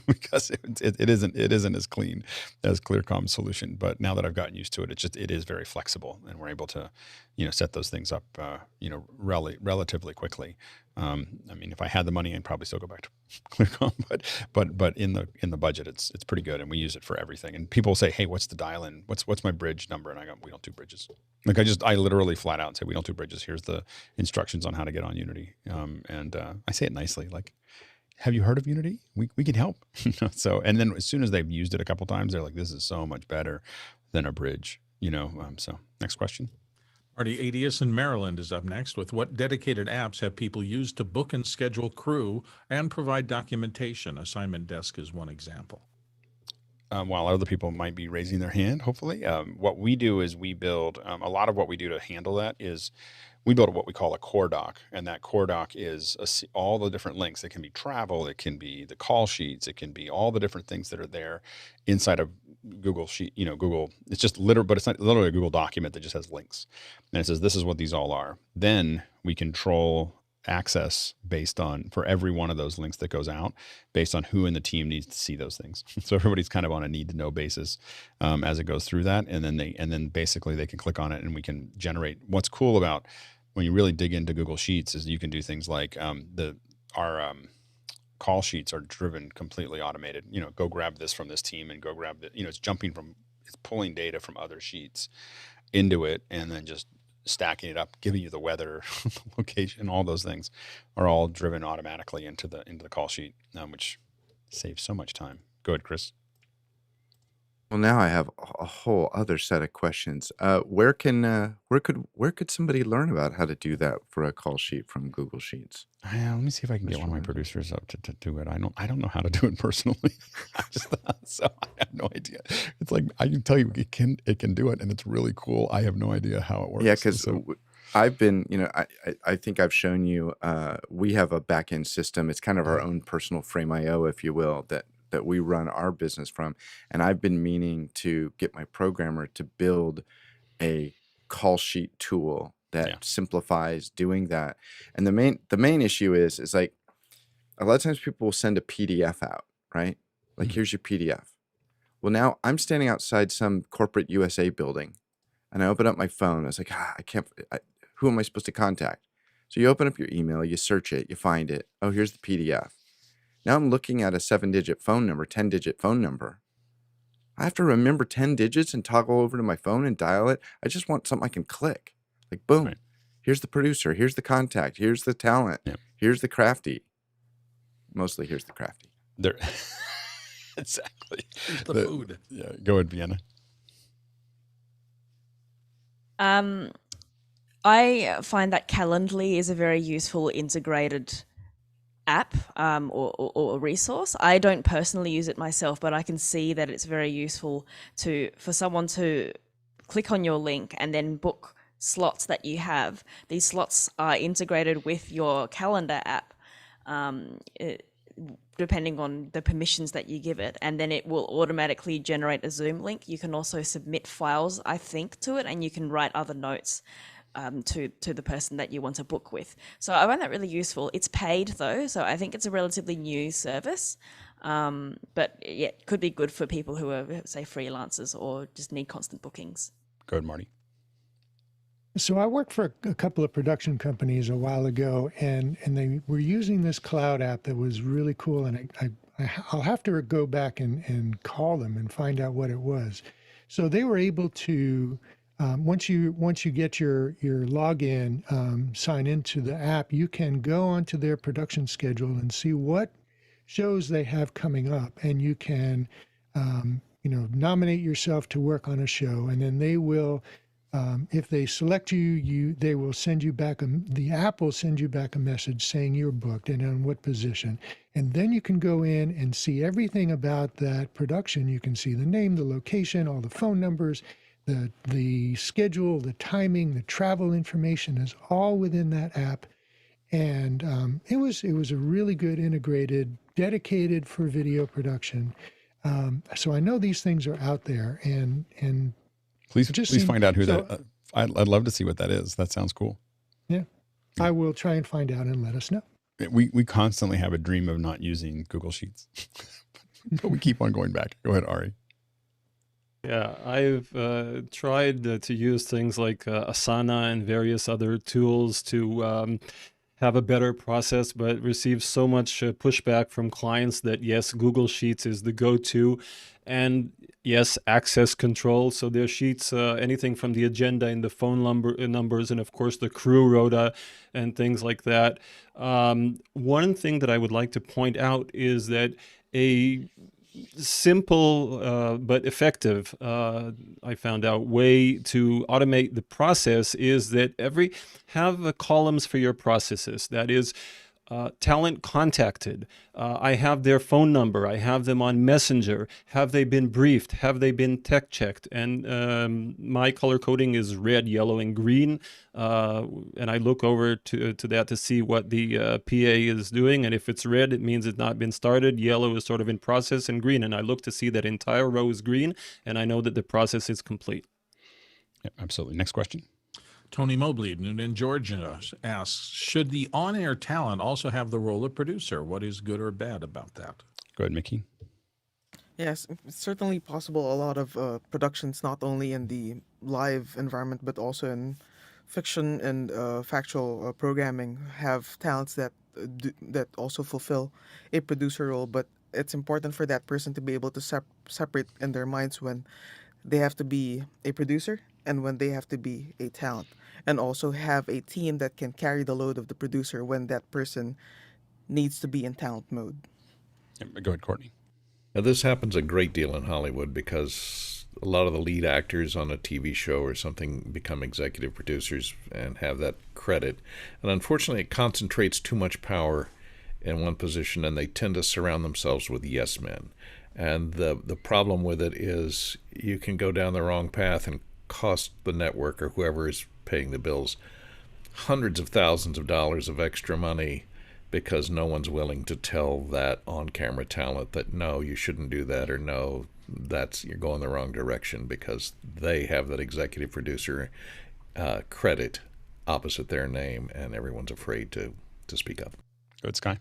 because it isn't as clean as ClearCom's solution. But now that I've gotten used to it, it is very flexible, and we're able to, set those things up, relatively quickly. I mean, if I had the money, I'd probably still go back to ClearCom, but in the budget, it's pretty good, and we use it for everything. And people say, hey, what's the dial-in? What's my bridge number? And I go, we don't do bridges. Like I literally flat out say, we don't do bridges. Here's the instructions on how to get on Unity. And I say it nicely, like, have you heard of Unity? We can help. So, and then as soon as they've used it a couple times, they're like, this is so much better than a bridge, So next question. Artie Adius in Maryland is up next with what dedicated apps have people used to book and schedule crew and provide documentation. Assignment Desk is one example. While other people might be raising their hand, hopefully, what we do is we build a lot of what we do to handle that is we build what we call a core doc, and that core doc is all the different links. It can be travel, it can be the call sheets, it can be all the different things that are there inside of Google Sheet. Google. It's just but it's not literally a Google document that just has links, and it says this is what these all are. Then we control access based on for every one of those links that goes out based on who in the team needs to see those things. So everybody's kind of on a need to know basis as it goes through that. And then basically they can click on it and we can generate. What's cool about when you really dig into Google Sheets is you can do things like our call sheets are driven completely automated. Go grab this from this team and go grab it. It's it's pulling data from other sheets into it and then just stacking it up, giving you the weather, location, all those things are all driven automatically into the call sheet, which saves so much time. Go ahead, Chris. Well, now I have a whole other set of questions. Where could somebody learn about how to do that for a call sheet from Google Sheets? Let me see if I can get one of my producers up to do it. I don't know how to do it personally. So I have no idea. It's like I can tell you it can do it, and it's really cool. I have no idea how it works. Yeah, because I've been, I think I've shown you. We have a back-end system. It's kind of our own personal Frame.io, if you will, that we run our business from. And I've been meaning to get my programmer to build a call sheet tool that simplifies doing that. And the main issue is like a lot of times people will send a PDF out, right? Like, here's your PDF. Well, now I'm standing outside some corporate USA building and I open up my phone. I was like, who am I supposed to contact? So you open up your email, you search it, you find it. Oh, here's the PDF. Now I'm looking at a 7-digit phone number, 10-digit phone number. I have to remember 10 digits and toggle over to my phone and dial it. I just want something I can click. Like, boom, right. Here's the producer, here's the contact, here's the talent, here's the crafty. Mostly here's the crafty. There, exactly. Here's the food. Yeah, go ahead, Vienna. I find that Calendly is a very useful integrated app or a resource. I don't personally use it myself, but I can see that it's very useful for someone to click on your link and then book slots that you have. These slots are integrated with your calendar app, depending on the permissions that you give it, and then it will automatically generate a Zoom link. You can also submit files, I think, to it, and you can write other notes to the person that you want to book with. So I find that really useful. It's paid though, so I think it's a relatively new service, but yeah, it could be good for people who are, say, freelancers or just need constant bookings. Go ahead, Marty. So I worked for a couple of production companies a while ago, and they were using this cloud app that was really cool. And I'll have to go back and call them and find out what it was. So they were able to, once you get your login, sign into the app, you can go onto their production schedule and see what shows they have coming up, and you can, nominate yourself to work on a show, and then they will. If they select they will send you back the app will send you back a message saying you're booked and on what position. And then you can go in and see everything about that production. You can see the name, the location, all the phone numbers, the schedule, the timing, the travel information is all within that app. And it was a really good integrated, dedicated for video production. So I know these things are out there, and Please find out who that. I'd love to see what that is. That sounds cool. Yeah, I will try and find out and let us know. We constantly have a dream of not using Google Sheets, but we keep on going back. Go ahead, Ari. Yeah, I've tried to use things like Asana and various other tools to have a better process, but receive so much pushback from clients that yes, Google Sheets is the go-to, and yes, access control. So their sheets, anything from the agenda and the phone numbers, and of course the crew rota and things like that. One thing that I would like to point out is that a simple but effective, I found out, way to automate the process is that have columns for your processes. That is, talent contacted. I have their phone number. I have them on Messenger. Have they been briefed? Have they been tech checked? And my color coding is red, yellow, and green. And I look over to that to see what the PA is doing. And if it's red, it means it's not been started. Yellow is sort of in process, and green. And I look to see that entire row is green, and I know that the process is complete. Yep, absolutely. Next question. Tony Mobley in Georgia asks, should the on-air talent also have the role of producer? What is good or bad about that? Go ahead, Mickey. Yes, it's certainly possible. A lot of productions, not only in the live environment, but also in fiction and factual programming, have talents that that also fulfill a producer role. But it's important for that person to be able to separate in their minds when they have to be a producer and when they have to be a talent, and also have a team that can carry the load of the producer when that person needs to be in talent mode. Go ahead, Courtney. Now, this happens a great deal in Hollywood because a lot of the lead actors on a TV show or something become executive producers and have that credit. And unfortunately, it concentrates too much power in one position, and they tend to surround themselves with yes men. And the problem with it is you can go down the wrong path and cost the network or whoever is paying the bills hundreds of thousands of dollars of extra money because no one's willing to tell that on-camera talent that no, you shouldn't do that, or no, you're going the wrong direction, because they have that executive producer credit opposite their name, and everyone's afraid to speak up. Go ahead, Sky.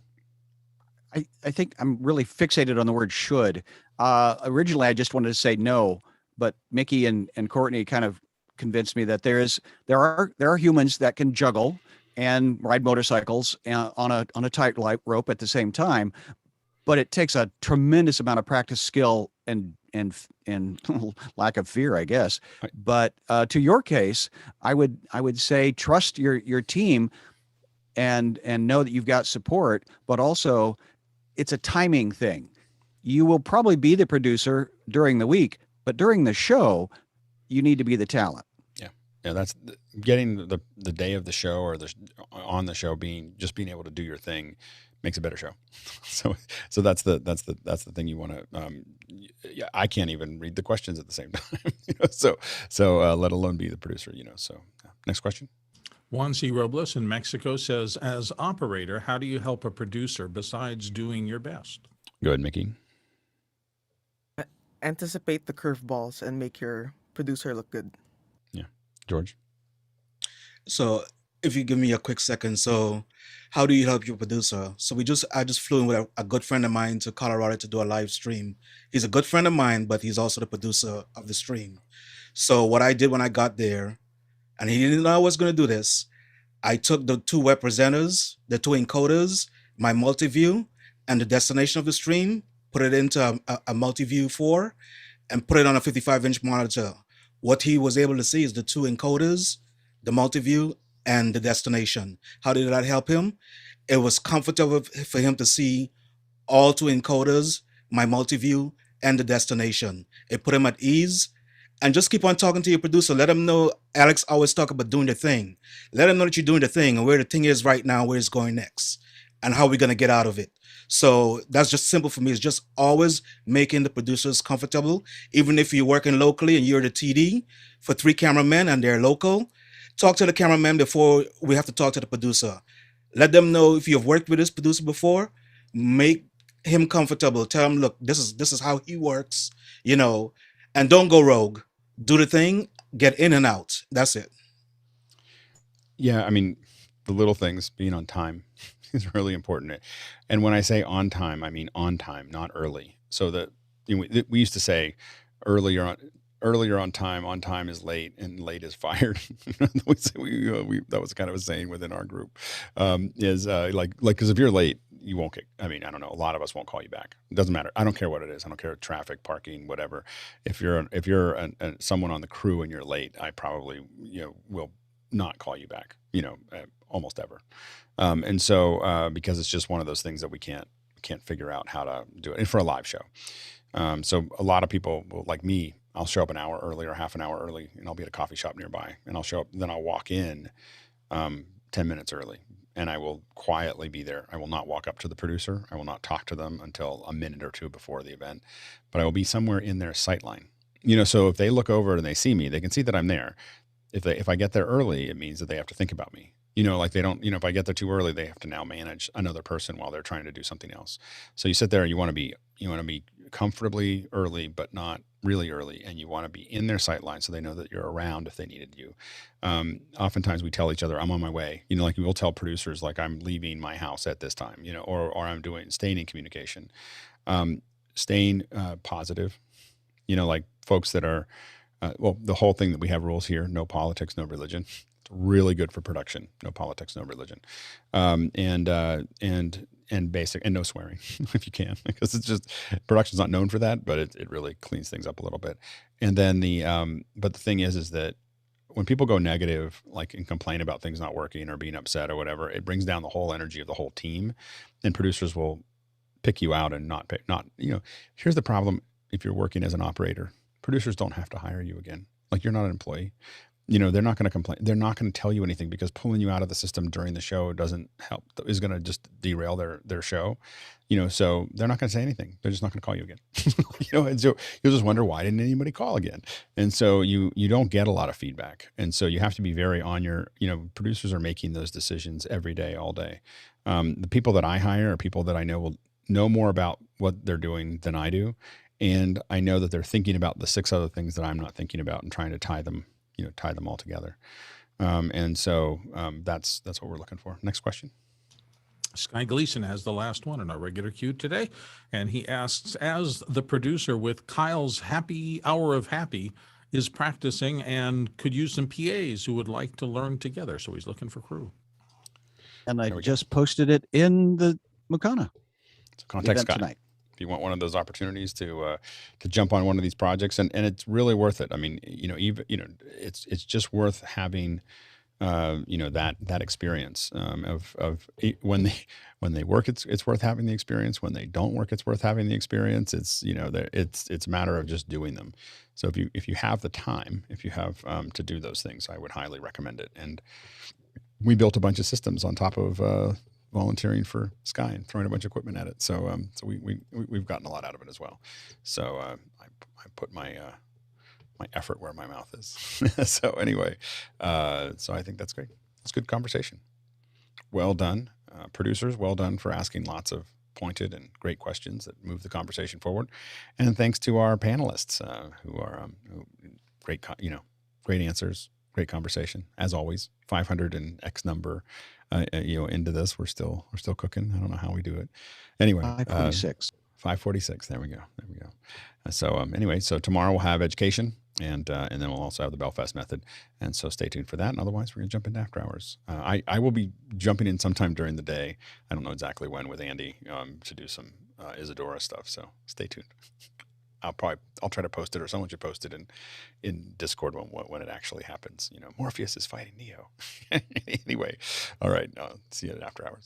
I think I'm really fixated on the word should. Originally, I just wanted to say no, but Mickey and Courtney kind of convinced me that there are humans that can juggle and ride motorcycles on a tight rope at the same time, but it takes a tremendous amount of practice, skill, and lack of fear, I guess. But to your case, I would say trust your team and know that you've got support, but also it's a timing thing. You will probably be the producer during the week, but during the show, you need to be the talent. Yeah, that's getting the day of the show or on the show being able to do your thing makes a better show. So that's the thing you want to. Yeah, I can't even read the questions at the same time. So let alone be the producer. So next question. Juan C. Robles in Mexico says, as operator, how do you help a producer besides doing your best? Go ahead, Mickey. Anticipate the curveballs and make your producer look good. Yeah. George? So if you give me a quick second, so how do you help your producer? So I just flew in with a good friend of mine to Colorado to do a live stream. He's a good friend of mine, but he's also the producer of the stream. So what I did when I got there, and he didn't know I was going to do this, I took the two web presenters, the two encoders, my multi-view, and the destination of the stream, put it into a multi-view 4, and put it on a 55-inch monitor. What he was able to see is the two encoders, the multi-view, and the destination. How did that help him? It was comfortable for him to see all two encoders, my multi-view, and the destination. It put him at ease. And just keep on talking to your producer. Let him know, Alex always talk about doing the thing. Let him know that you're doing the thing and where the thing is right now, where it's going next, and how we're going to get out of it. So that's just simple for me. It's just always making the producers comfortable. Even if you're working locally and you're the TD for 3 cameramen and they're local, talk to the cameraman before we have to talk to the producer. Let them know if you've worked with this producer before, make him comfortable. Tell him, look, this is how he works, and don't go rogue. Do the thing, get in and out. That's it. Yeah, I mean, the little things, being on time is really important. And when I say on time, I mean on time, not early. So that we used to say earlier on time is late, and late is fired. That was kind of a saying within our group. Because if you're late, you won't get. I mean, I don't know. A lot of us won't call you back. It doesn't matter. I don't care what it is. I don't care traffic, parking, whatever. If you're someone on the crew and you're late, I probably will not call you back. Almost ever. And so because it's just one of those things that we can't figure out how to do it, and for a live show. So a lot of people will, like me, I'll show up an hour early or half an hour early, and I'll be at a coffee shop nearby, and I'll show up, then I'll walk in 10 minutes early, and I will quietly be there. I will not walk up to the producer. I will not talk to them until a minute or two before the event, but I will be somewhere in their sight line. So if they look over and they see me, they can see that I'm there. If I get there early, it means that they have to think about me. Like they don't, if I get there too early, they have to now manage another person while they're trying to do something else. So you sit there and you want to be comfortably early, but not really early. And you want to be in their sight line so they know that you're around if they needed you. Oftentimes we tell each other, I'm on my way. Like we'll tell producers, like I'm leaving my house at this time, or I'm staying in communication, staying positive, like folks that are, the whole thing that we have rules here, no politics, no religion. It's really good for production. No politics, no religion. And basic, and no swearing if you can, because it's just, production's not known for that, but it really cleans things up a little bit. And then but the thing is that when people go negative, like, and complain about things not working or being upset or whatever, it brings down the whole energy of the whole team, and producers will pick you out and not, here's the problem. If you're working as an operator, producers don't have to hire you again. Like, you're not an employee. They're not going to complain. They're not going to tell you anything, because pulling you out of the system during the show doesn't help, is going to just derail their show. So they're not going to say anything. They're just not going to call you again. And so you'll just wonder, why didn't anybody call again? And so you don't get a lot of feedback. And so you have to be very on your, producers are making those decisions every day, all day. The people that I hire are people that I know will know more about what they're doing than I do. And I know that they're thinking about the 6 other things that I'm not thinking about, and trying to tie them all together. And so that's what we're looking for. Next question. Sky Gleason has the last one in our regular queue today. And he asks, as the producer with Kyle's Happy Hour of Happy is practicing and could use some PAs who would like to learn together. So he's looking for crew. And I just posted it in the Mukana. So contact Sky tonight. If you want one of those opportunities to jump on one of these projects, and it's really worth it. I mean, it's just worth having, that experience of when they work, it's worth having the experience. When they don't work, it's worth having the experience. It's a matter of just doing them. So if you have the time, if you have to do those things, I would highly recommend it. And we built a bunch of systems on top of volunteering for Sky and throwing a bunch of equipment at it. So we've gotten a lot out of it as well. So I put my effort where my mouth is. So anyway, so I think that's great. That's good conversation. Well done, producers. Well done for asking lots of pointed and great questions that move the conversation forward. And thanks to our panelists who are great answers, great conversation as always. 500 and X number. Into this, we're still cooking. I don't know how we do it. Anyway, 546. 546. There we go. So anyway, so tomorrow we'll have education, and then we'll also have the Belfast method. And so stay tuned for that. And otherwise, we're gonna jump into after hours. I will be jumping in sometime during the day. I don't know exactly when, with Andy to do some Isadora stuff. So stay tuned. I'll try to post it, or someone should post it in Discord when it actually happens. Morpheus is fighting Neo. Anyway, all right. See you at after hours.